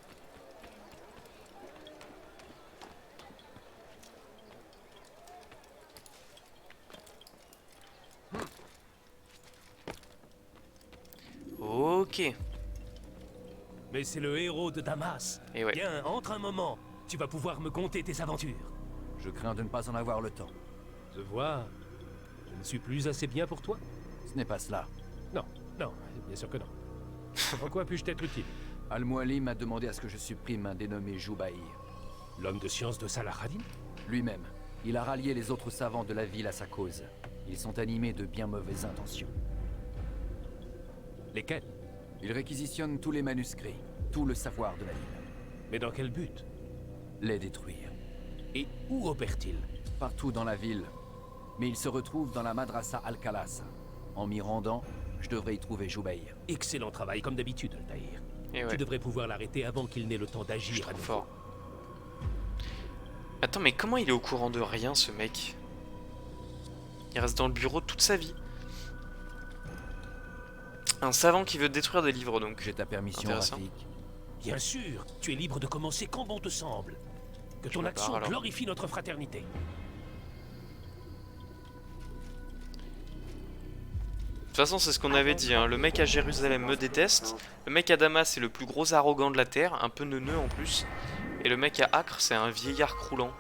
Ok. Mais c'est le héros de Damas. Et ouais. Viens, entre un moment. Tu vas pouvoir me conter tes aventures. Je crains de ne pas en avoir le temps. Je vois. Je ne suis plus assez bien pour toi? Ce n'est pas cela. Non, non, bien sûr que non. En quoi puis-je t'être utile? Al-Mualim m'a demandé à ce que je supprime un dénommé Joubaïr. L'homme de science de Saladin? Lui-même. Il a rallié les autres savants de la ville à sa cause. Ils sont animés de bien mauvaises intentions. Lesquels? Il réquisitionne tous les manuscrits, tout le savoir de la ville. Mais dans quel but? Les détruire. Et où opère-t-il? Partout dans la ville. Mais il se retrouve dans la Madrasa Al-Khalasa. En m'y rendant, je devrais y trouver Joubaïr. Excellent travail, comme d'habitude, Altaïr. Et ouais. Tu devrais pouvoir l'arrêter avant qu'il n'ait le temps d'agir à nouveau. Fort. Attends, mais comment il est au courant de rien, ce mec? Il reste dans le bureau toute sa vie. Un savant qui veut détruire des livres, donc. J'ai ta permission, Intéressant. Rafik. Bien sûr, tu es libre de commencer quand bon te semble. Que ton me action barre, alors. glorifie notre fraternité. De toute façon, c'est ce qu'on avait dit, hein. Le mec à Jérusalem me déteste. Le mec à Damas, c'est le plus gros arrogant de la Terre, un peu neuneux en plus. Et le mec à Acre, c'est un vieillard croulant.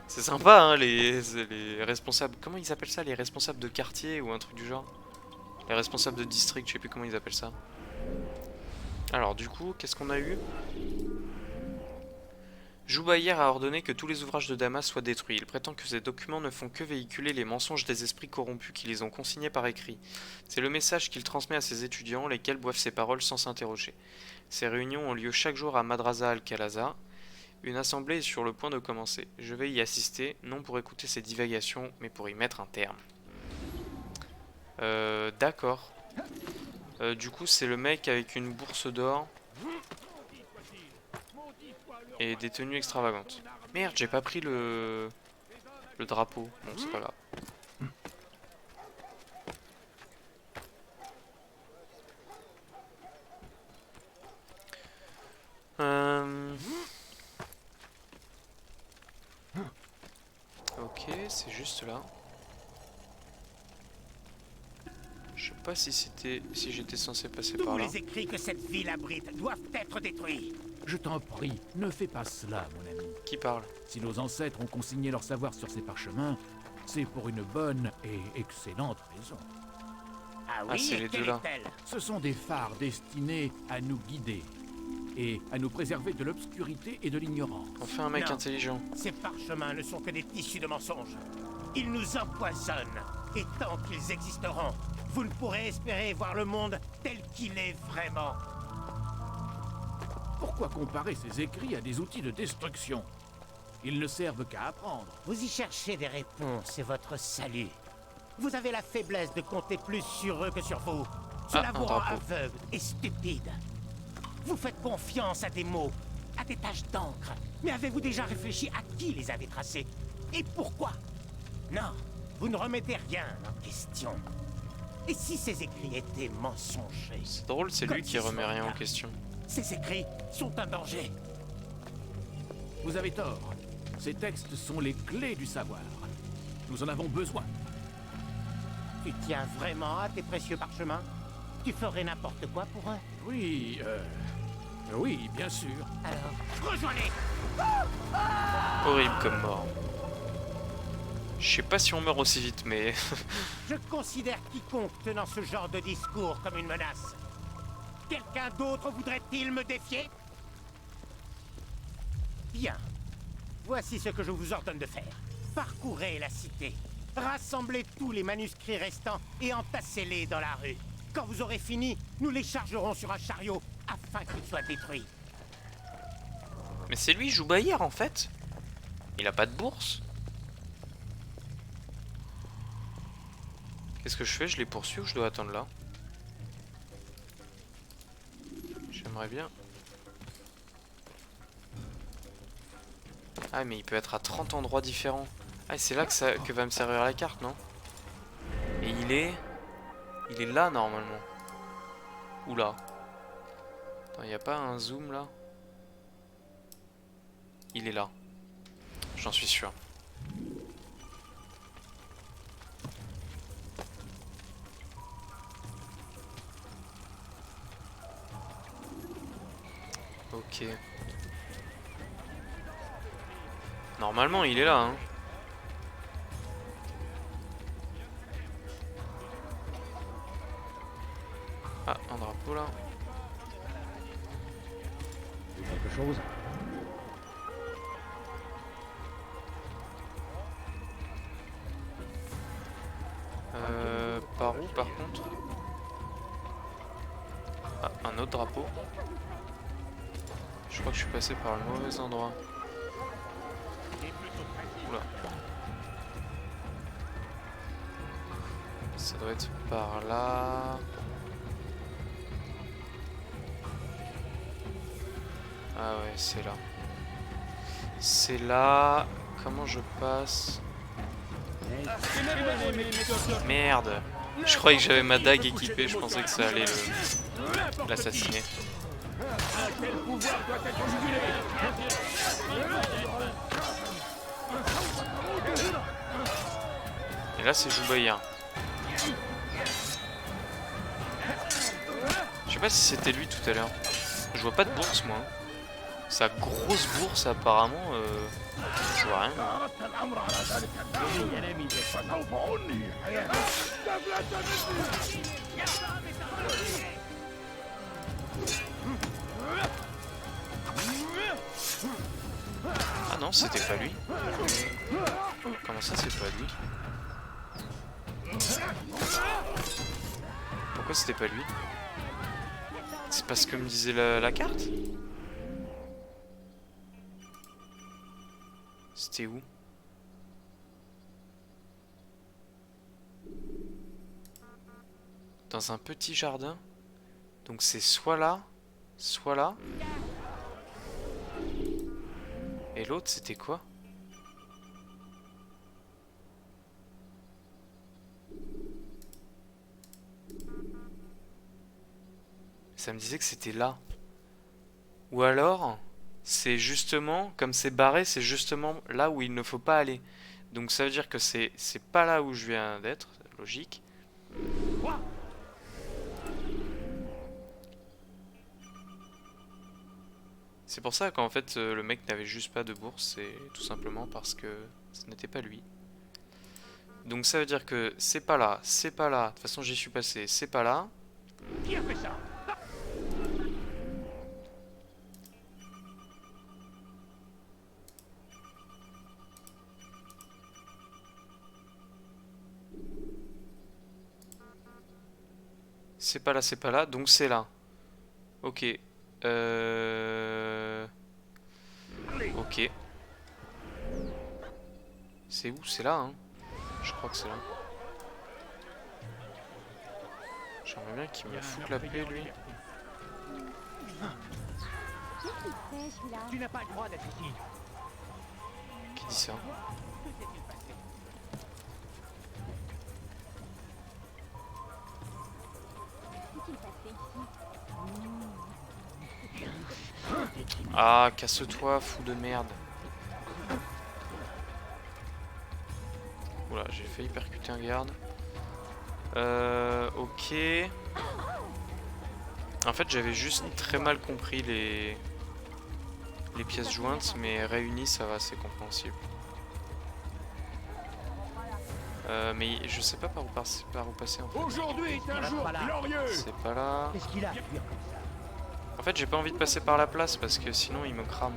C'est sympa, hein, les responsables... Comment ils appellent ça? Les responsables de quartier ou un truc du genre? Les responsables de district, je sais plus comment ils appellent ça. Alors, du coup, qu'est-ce qu'on a eu? Joubaïr a ordonné que tous les ouvrages de Damas soient détruits. Il prétend que ces documents ne font que véhiculer les mensonges des esprits corrompus qui les ont consignés par écrit. C'est le message qu'il transmet à ses étudiants, lesquels boivent ses paroles sans s'interroger. Ces réunions ont lieu chaque jour à Madrasa Al-Khalasa. Une assemblée est sur le point de commencer. Je vais y assister, non pour écouter ses divagations, mais pour y mettre un terme. D'accord. Du coup, c'est le mec avec une bourse d'or et des tenues extravagantes. Merde, j'ai pas pris le drapeau. Bon, c'est pas grave. Ok, c'est juste là. Je sais pas si j'étais censé passer par Tous là. les écrits que cette ville abrite doivent être détruits. Je t'en prie, ne fais pas cela, mon ami. Qui parle? Si nos ancêtres ont consigné leur savoir sur ces parchemins, c'est pour une bonne et excellente raison. Ah Ah, c'est les deux là. Ce sont des phares destinés à nous guider et à nous préserver de l'obscurité et de l'ignorance. Enfin un mec Non. intelligent. Ces parchemins ne sont que des tissus de mensonges. Ils nous empoisonnent. Et tant qu'ils existeront, vous ne pourrez espérer voir le monde tel qu'il est vraiment. Pourquoi comparer ces écrits à des outils de destruction? Ils ne servent qu'à apprendre. Vous y cherchez des réponses, c'est votre salut. Vous avez la faiblesse de compter plus sur eux que sur vous. Cela Ah, un vous rend drapeau. aveugle et stupide. Vous faites confiance à des mots, à des taches d'encre. Mais avez-vous déjà réfléchi à qui les avait tracés? Et pourquoi? Non, vous ne remettez rien en question. Et si ces écrits étaient mensongers? C'est drôle, c'est Comme lui qui ce remet soit rien le en cas. question. Ces écrits sont un danger. Vous avez tort. Ces textes sont les clés du savoir. Nous en avons besoin. Tu tiens vraiment à tes précieux parchemins? Tu ferais n'importe quoi pour eux? Oui, oui, bien sûr. Alors, rejoignez! Horrible comme mort. Je sais pas si on meurt aussi vite, mais... Je considère quiconque tenant ce genre de discours comme une menace. Quelqu'un d'autre voudrait-il me défier? Bien. Voici ce que je vous ordonne de faire. Parcourez la cité. Rassemblez tous les manuscrits restants et entassez-les dans la rue. Quand vous aurez fini, nous les chargerons sur un chariot afin qu'ils soient détruits. Mais c'est lui, Joubaïr, en fait. Il a pas de bourse. Qu'est-ce que je fais? Je les poursuis ou je dois attendre là? J'aimerais bien. Ah mais il peut être à 30 endroits différents. Ah c'est là que va me servir la carte, non? Et il est là normalement. Oula. Attends, y a pas un zoom là? Il est là. J'en suis sûr. Ok. Normalement, il est là, hein. Ah, un drapeau là. Quelque chose? Par où par contre? Ah, un autre drapeau. Je crois que je suis passé par le mauvais endroit. Oula. Ça doit être par là. Ah ouais, c'est là. C'est là. Comment je passe? Merde. Je croyais que j'avais ma dague équipée, je pensais que ça allait l'assassiner. Et là c'est Joubaïr. Je sais pas si c'était lui tout à l'heure. Je vois pas de bourse moi. Sa grosse bourse apparemment, je vois rien. Ah non, c'était pas lui. Comment ça, c'est pas lui? Pourquoi c'était pas lui? C'est parce que me disait la carte? C'était où? Dans un petit jardin. Donc c'est soit là, soit là. Et l'autre c'était quoi? Ça me disait que c'était là. Ou alors, c'est justement, comme c'est barré, c'est justement là où il ne faut pas aller. Donc ça veut dire que c'est pas là où je viens d'être, logique. C'est pour ça qu'en fait le mec n'avait juste pas de bourse, c'est tout simplement parce que ce n'était pas lui. Donc ça veut dire que c'est pas là, c'est pas là. De toute façon j'y suis passé, c'est pas là. Qui a fait ça? C'est pas là, donc c'est là. Ok. Ok. C'est où? C'est là, hein? Je crois que c'est là. J'aimerais bien qu'il me foute la paix, lui. Tu n'as pas le droit d'être ici. Qui dit ça? Ah, casse-toi, fou de merde. Oula, j'ai failli percuter un garde. Ok. En fait, j'avais juste très mal compris les pièces jointes, mais réunies, ça va, c'est compréhensible. Mais je sais pas par où passer en fait. Aujourd'hui, c'est un jour glorieux. C'est pas là. Qu'est-ce qu'il a? En fait, j'ai pas envie de passer par la place parce que sinon il me crame.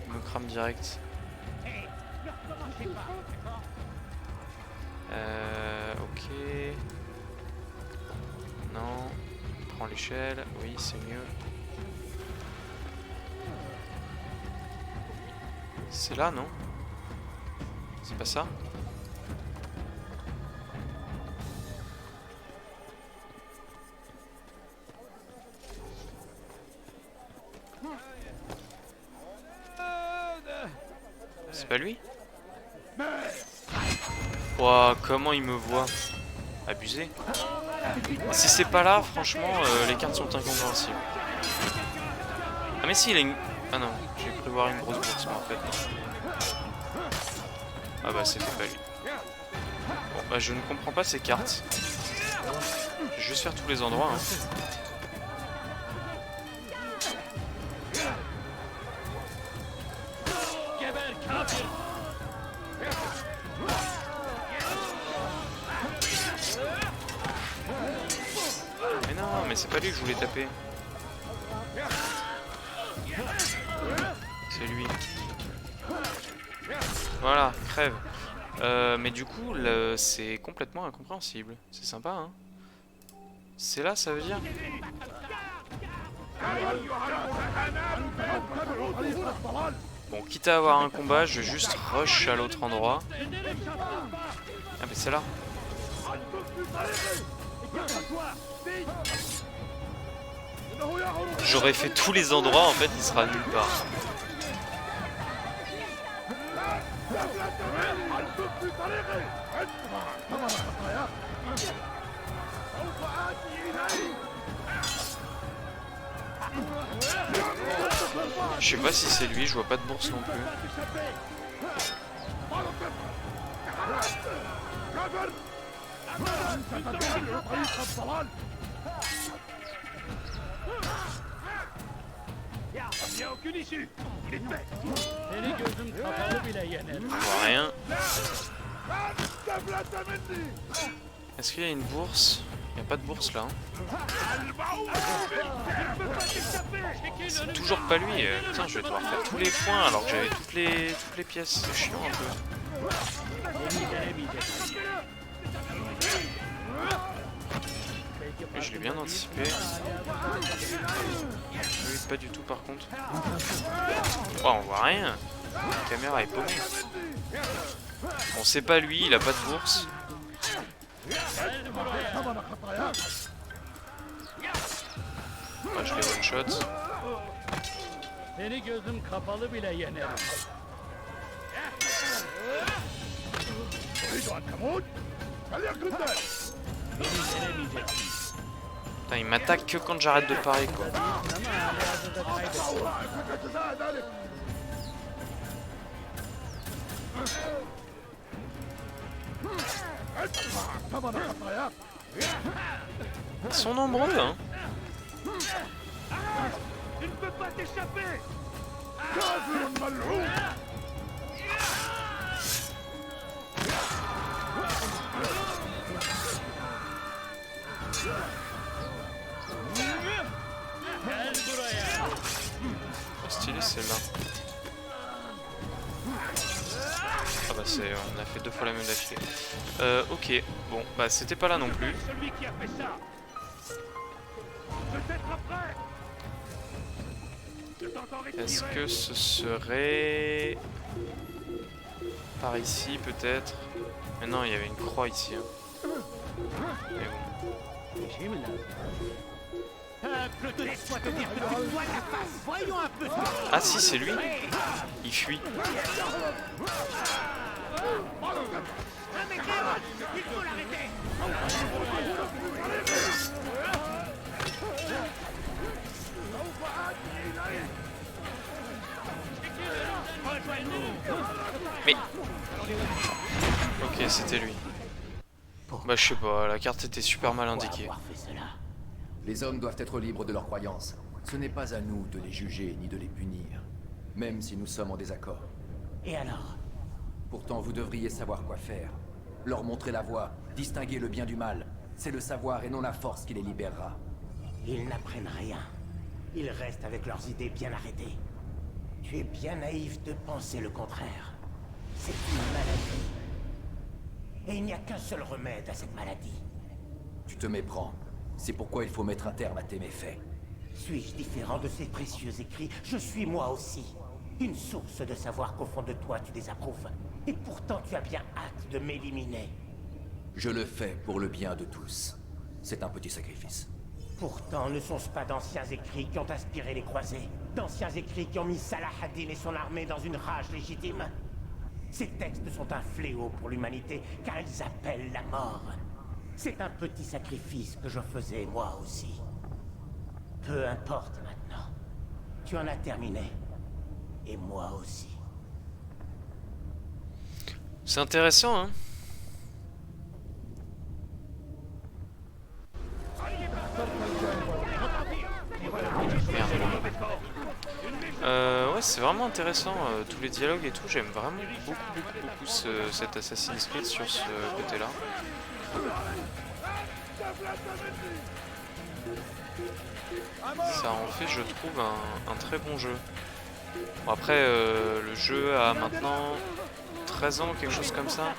Il me crame direct. Ok. Non. Prends l'échelle. Oui, c'est mieux. C'est là, non? C'est pas ça? C'est pas lui? Ouah, comment il me voit? Abusé. Si c'est pas là, franchement, les cartes sont incompréhensibles. Ah mais si, il a une... Ah non, j'ai cru voir une grosse bourse, mais en fait non. Ah bah c'était pas lui. Bon bah je ne comprends pas ces cartes. Je vais juste faire tous les endroits. Hein. Mais non, mais c'est pas lui que je voulais taper. C'est lui. Voilà, crève. Mais du coup, c'est complètement incompréhensible. C'est sympa, hein. C'est là, ça veut dire? Bon, quitte à avoir un combat, je vais juste rush à l'autre endroit. Ah, mais c'est là. J'aurais fait tous les endroits, en fait, il sera nulle part. Je sais pas si c'est lui, je vois pas de bourse non plus. Il n'y a aucune issue. Il est fait. Je vois rien. Est-ce qu'il y a une bourse? Il n'y a pas de bourse là. C'est toujours pas lui. Putain, je vais devoir faire tous les points alors que j'avais toutes les pièces. C'est chiant un peu. Lui, je l'ai bien anticipé. Lui, pas du tout par contre. Oh, on voit rien. La caméra est paumée. Bon, c'est pas lui, il a pas de bourse. Ah, je l'ai one shot. Putain, il m'attaque que quand j'arrête de parler quoi. Ils sont nombreux hein. Tu ne peux pas t'échapper. Stylé celle-là. Ah bah c'est, on a fait 2 fois la même d'affilée. Ok, bon, bah c'était pas là non plus. Celui qui a fait ça. Peut-être après. Est-ce que ce serait par ici peut-être? Mais non, il y avait une croix ici. Hein. Mais bon. Laisse-moi te dire que tu dois la face. Voyons un peu. Ah si, c'est lui. Il fuit. Il faut l'arrêter. Mais... Ok, c'était lui. Bah je sais pas, la carte était super mal indiquée. Les hommes doivent être libres de leurs croyances. Ce n'est pas à nous de les juger ni de les punir, même si nous sommes en désaccord. Et alors? Pourtant, vous devriez savoir quoi faire. Leur montrer la voie, distinguer le bien du mal. C'est le savoir et non la force qui les libérera. Ils n'apprennent rien. Ils restent avec leurs idées bien arrêtées. Tu es bien naïf de penser le contraire. C'est une maladie. Et il n'y a qu'un seul remède à cette maladie. Tu te méprends. C'est pourquoi il faut mettre un terme à tes méfaits. Suis-je différent de ces précieux écrits? Je suis moi aussi. Une source de savoir qu'au fond de toi tu désapprouves. Et pourtant tu as bien hâte de m'éliminer. Je le fais pour le bien de tous. C'est un petit sacrifice. Pourtant, ne sont-ce pas d'anciens écrits qui ont inspiré les croisés? D'anciens écrits qui ont mis Salah ad-Din et son armée dans une rage légitime? Ces textes sont un fléau pour l'humanité, car ils appellent la mort. C'est un petit sacrifice que je faisais moi aussi. Peu importe maintenant. Tu en as terminé. Et moi aussi. C'est intéressant, hein. Ouais, c'est vraiment intéressant, tous les dialogues et tout, j'aime vraiment beaucoup cet Assassin's Creed sur ce côté-là. Ça en fait, je trouve, un très bon jeu. Bon, après, le jeu a maintenant 13 ans, quelque chose comme ça.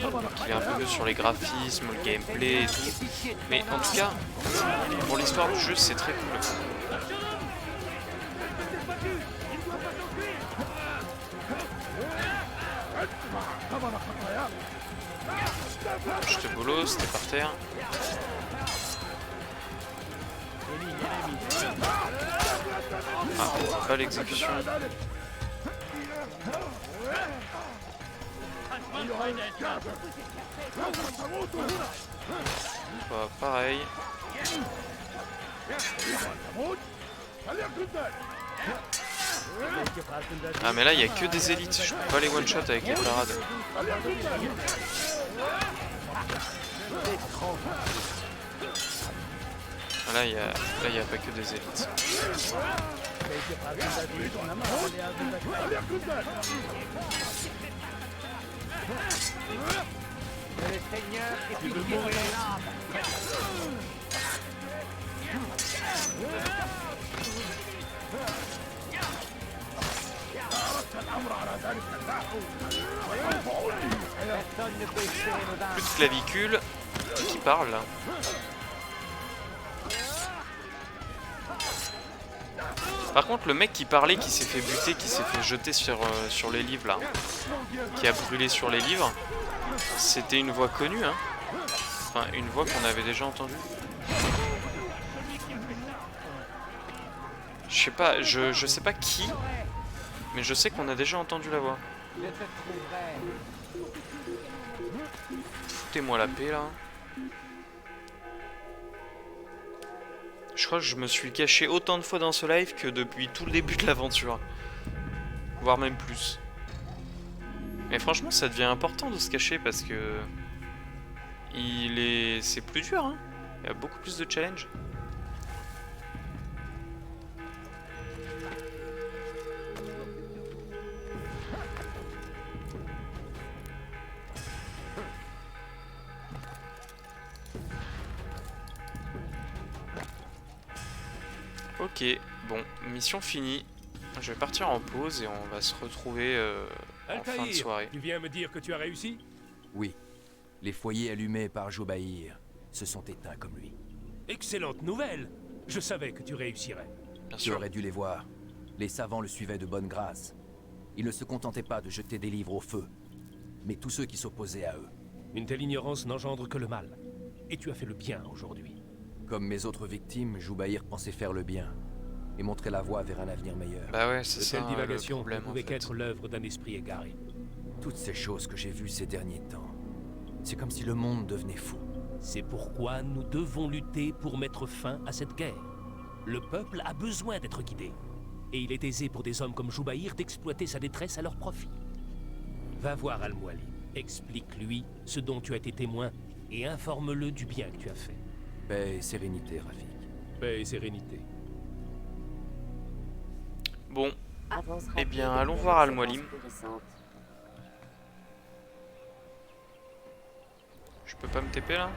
Donc il est un peu mieux sur les graphismes, le gameplay et tout. Mais en tout cas, pour l'histoire du jeu, c'est très cool. Je te bolos, t'es par terre. Ah, pas l'exécution. Bah, pareil. Ah mais là il y a que des élites, je peux pas les one shot avec les parades. Ah, là il y a pas que des élites. Plus de clavicule qui parle là. Par contre le mec qui parlait, qui s'est fait buter, qui s'est fait jeter sur les livres là, qui a brûlé sur les livres, c'était une voix connue hein. Enfin une voix qu'on avait déjà entendue. Je sais pas, je sais pas qui, mais je sais qu'on a déjà entendu la voix. Foutez-moi la paix là. Je crois que je me suis caché autant de fois dans ce live que depuis tout le début de l'aventure. Voire même plus. Mais franchement ça devient important de se cacher parce que... c'est plus dur hein. Il y a beaucoup plus de challenges. Ok, bon, mission finie. Je vais partir en pause et on va se retrouver en fin de soirée. Tu viens me dire que tu as réussi? Oui. Les foyers allumés par Joubaïr se sont éteints comme lui. Excellente nouvelle. Je savais que tu réussirais. Tu aurais dû les voir. Les savants le suivaient de bonne grâce. Ils ne se contentaient pas de jeter des livres au feu, mais tous ceux qui s'opposaient à eux. Une telle ignorance n'engendre que le mal. Et tu as fait le bien aujourd'hui. Comme mes autres victimes, Joubaïr pensait faire le bien et montrer la voie vers un avenir meilleur. Bah ouais, c'est ça. De telles divagations le problème, ne pouvaient qu'être l'œuvre d'un esprit égaré. Toutes ces choses que j'ai vues ces derniers temps, c'est comme si le monde devenait fou. C'est pourquoi nous devons lutter pour mettre fin à cette guerre. Le peuple a besoin d'être guidé. Et il est aisé pour des hommes comme Joubaïr d'exploiter sa détresse à leur profit. Va voir Al-Mualim, explique-lui ce dont tu as été témoin et informe-le du bien que tu as fait. Paix et sérénité, Rafik. Paix et sérénité. Bon, eh bien, allons voir Al-Mualim. Je peux pas me TP là?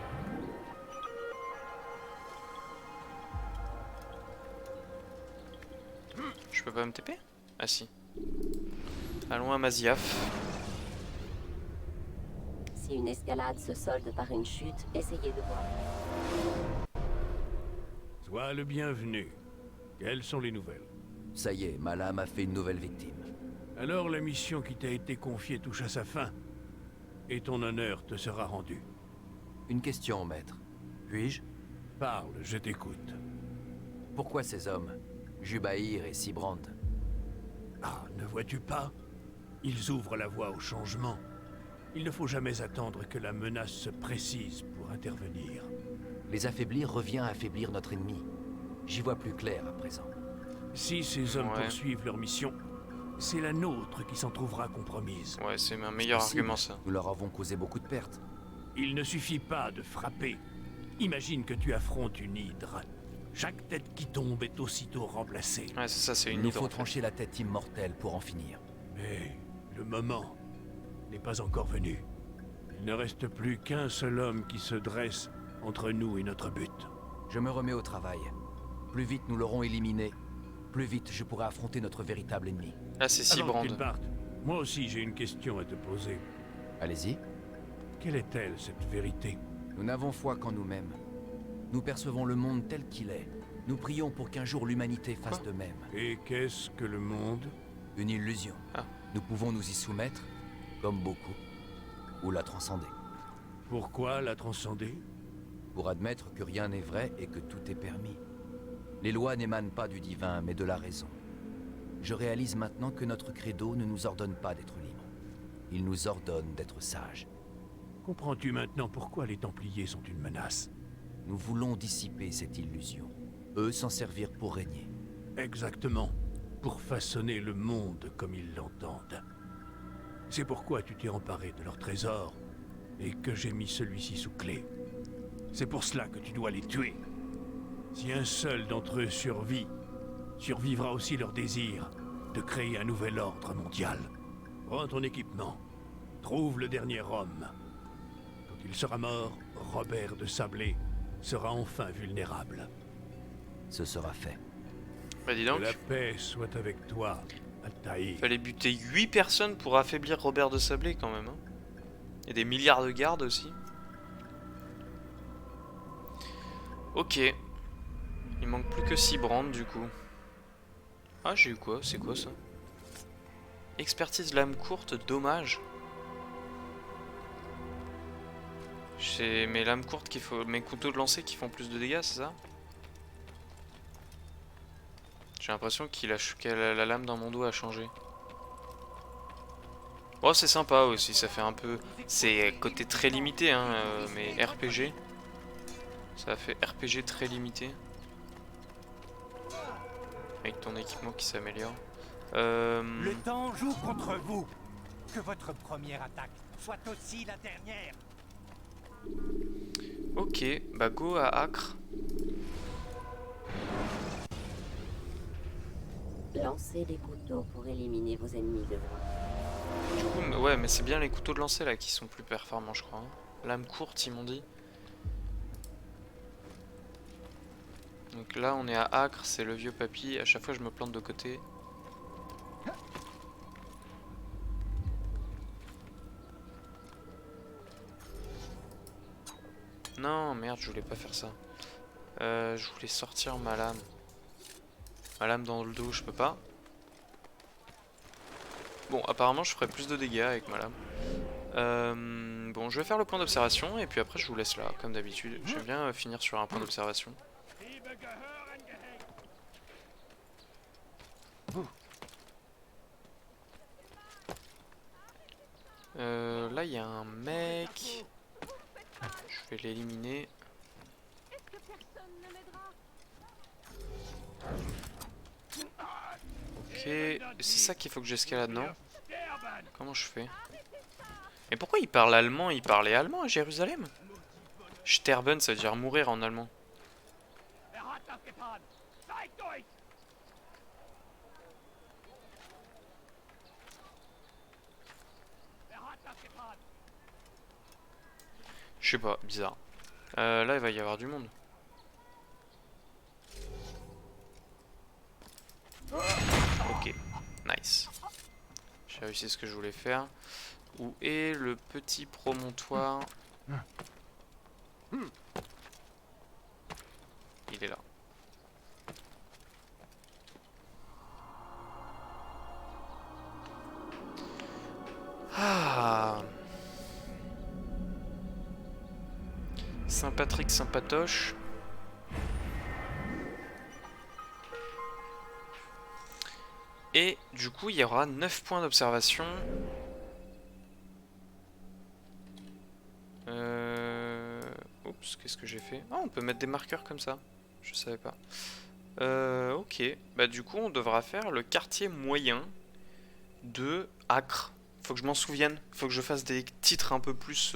Je peux pas me TP? Ah si. Allons à Masyaf. Si une escalade se solde par une chute, essayez de voir. Sois le bienvenu. Quelles sont les nouvelles? Ça y est, Malam a fait une nouvelle victime. Alors la mission qui t'a été confiée touche à sa fin. Et ton honneur te sera rendu. Une question, maître. Puis-je? Parle, je t'écoute. Pourquoi ces hommes, Joubaïr et Sibrand? Ah, ne vois-tu pas? Ils ouvrent la voie au changement. Il ne faut jamais attendre que la menace se précise pour intervenir. Les affaiblir revient à affaiblir notre ennemi. J'y vois plus clair à présent. Si ces hommes poursuivent leur mission, c'est la nôtre qui s'en trouvera compromise. Ouais, c'est un meilleur argument ça. Nous leur avons causé beaucoup de pertes. Il ne suffit pas de frapper. Imagine que tu affrontes une hydre. Chaque tête qui tombe est aussitôt remplacée. Ouais, c'est ça, c'est une hydre. hydre. Il nous faut trancher la tête immortelle pour en finir. Mais le moment n'est pas encore venu. Il ne reste plus qu'un seul homme qui se dresse entre nous et notre but. Je me remets au travail. Plus vite nous l'aurons éliminé, plus vite je pourrai affronter notre véritable ennemi. Ah, c'est Avant Sibrand. qu'ils partent, moi aussi j'ai une question à te poser. Allez-y. Quelle est-elle, cette vérité? Nous n'avons foi qu'en nous-mêmes. Nous percevons le monde tel qu'il est. Nous prions pour qu'un jour l'humanité fasse de même. Et qu'est-ce que le monde? Une illusion. Nous pouvons nous y soumettre, comme beaucoup, ou la transcender. Pourquoi la transcender? Pour admettre que rien n'est vrai et que tout est permis. Les lois n'émanent pas du divin, mais de la raison. Je réalise maintenant que notre credo ne nous ordonne pas d'être libres. Il nous ordonne d'être sages. Comprends-tu maintenant pourquoi les Templiers sont une menace? Nous voulons dissiper cette illusion. Eux s'en servir pour régner. Exactement. Pour façonner le monde comme ils l'entendent. C'est pourquoi tu t'es emparé de leur trésor et que j'ai mis celui-ci sous clé. C'est pour cela que tu dois les tuer. Si un seul d'entre eux survit, survivra aussi leur désir de créer un nouvel ordre mondial. Prends ton équipement. Trouve le dernier homme. Quand il sera mort, Robert de Sablé sera enfin vulnérable. Ce sera fait. Bah dis donc. Que la paix soit avec toi, Altaïr. Fallait buter 8 personnes pour affaiblir Robert de Sablé quand même. Hein. Et des milliards de gardes aussi. Ok. Il manque plus que Sibrand du coup. Ah, j'ai eu quoi? C'est quoi ça? Expertise lame courte, dommage. C'est mes lames courtes qu'il faut. Mes couteaux de lancer qui font plus de dégâts, c'est ça? J'ai l'impression que la lame dans mon dos a changé. Oh, c'est sympa aussi, ça fait un peu. C'est côté très limité, hein, mais RPG. Ça fait RPG très limité. Avec ton équipement qui s'améliore. Le temps joue contre vous. Que votre première attaque soit aussi la dernière. Ok, bah go à Acre. Lancez des couteaux pour éliminer vos ennemis de loin. Du coup, ouais, mais c'est bien les couteaux de lancer là qui sont plus performants, je crois. Hein. Lame courte, ils m'ont dit. Donc là, on est à Acre, c'est le vieux papy. À chaque fois, je me plante de côté. Non, merde, je voulais pas faire ça. Je voulais sortir ma lame. Ma lame dans le dos, je peux pas. Bon, apparemment, je ferai plus de dégâts avec ma lame. Bon, je vais faire le point d'observation et puis après, je vous laisse là, comme d'habitude. J'aime bien finir sur un point d'observation. Là, il y a un mec. Je vais l'éliminer. Ok, c'est ça qu'il faut que j'escalade, non? Comment je fais? Mais pourquoi il parle allemand? Il parlait allemand à Jérusalem? Sterben, ça veut dire mourir en allemand. Je sais pas, bizarre. Là, il va y avoir du monde. Ok, nice. J'ai réussi ce que je voulais faire. Où est le petit promontoire? Il est là. Ah. Saint-Patrick, Saint-Patoche. Et du coup, il y aura 9 points d'observation. Oups, qu'est-ce que j'ai fait? Ah, on peut mettre des marqueurs comme ça. Je savais pas. Ok. Bah du coup, on devra faire le quartier moyen de Acre. Faut que je m'en souvienne. Faut que je fasse des titres un peu plus...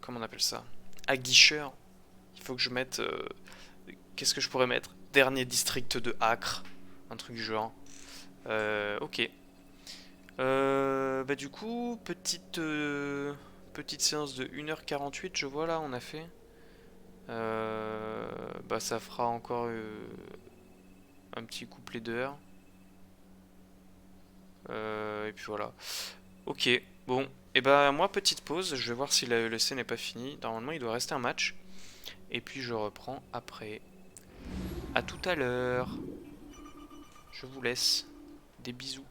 comment on appelle ça? Aguicheur. Il faut que je mette... qu'est-ce que je pourrais mettre? Dernier district de Acre. Un truc du genre. Ok. Bah du coup, petite séance de 1h48, je vois là, on a fait. Bah ça fera encore un petit couplet d'heures. Et puis voilà. Ok, bon. Et bah moi, petite pause, je vais voir si la ELC n'est pas finie. Normalement, il doit rester un match. Et puis je reprends après. À tout à l'heure. Je vous laisse. Des bisous.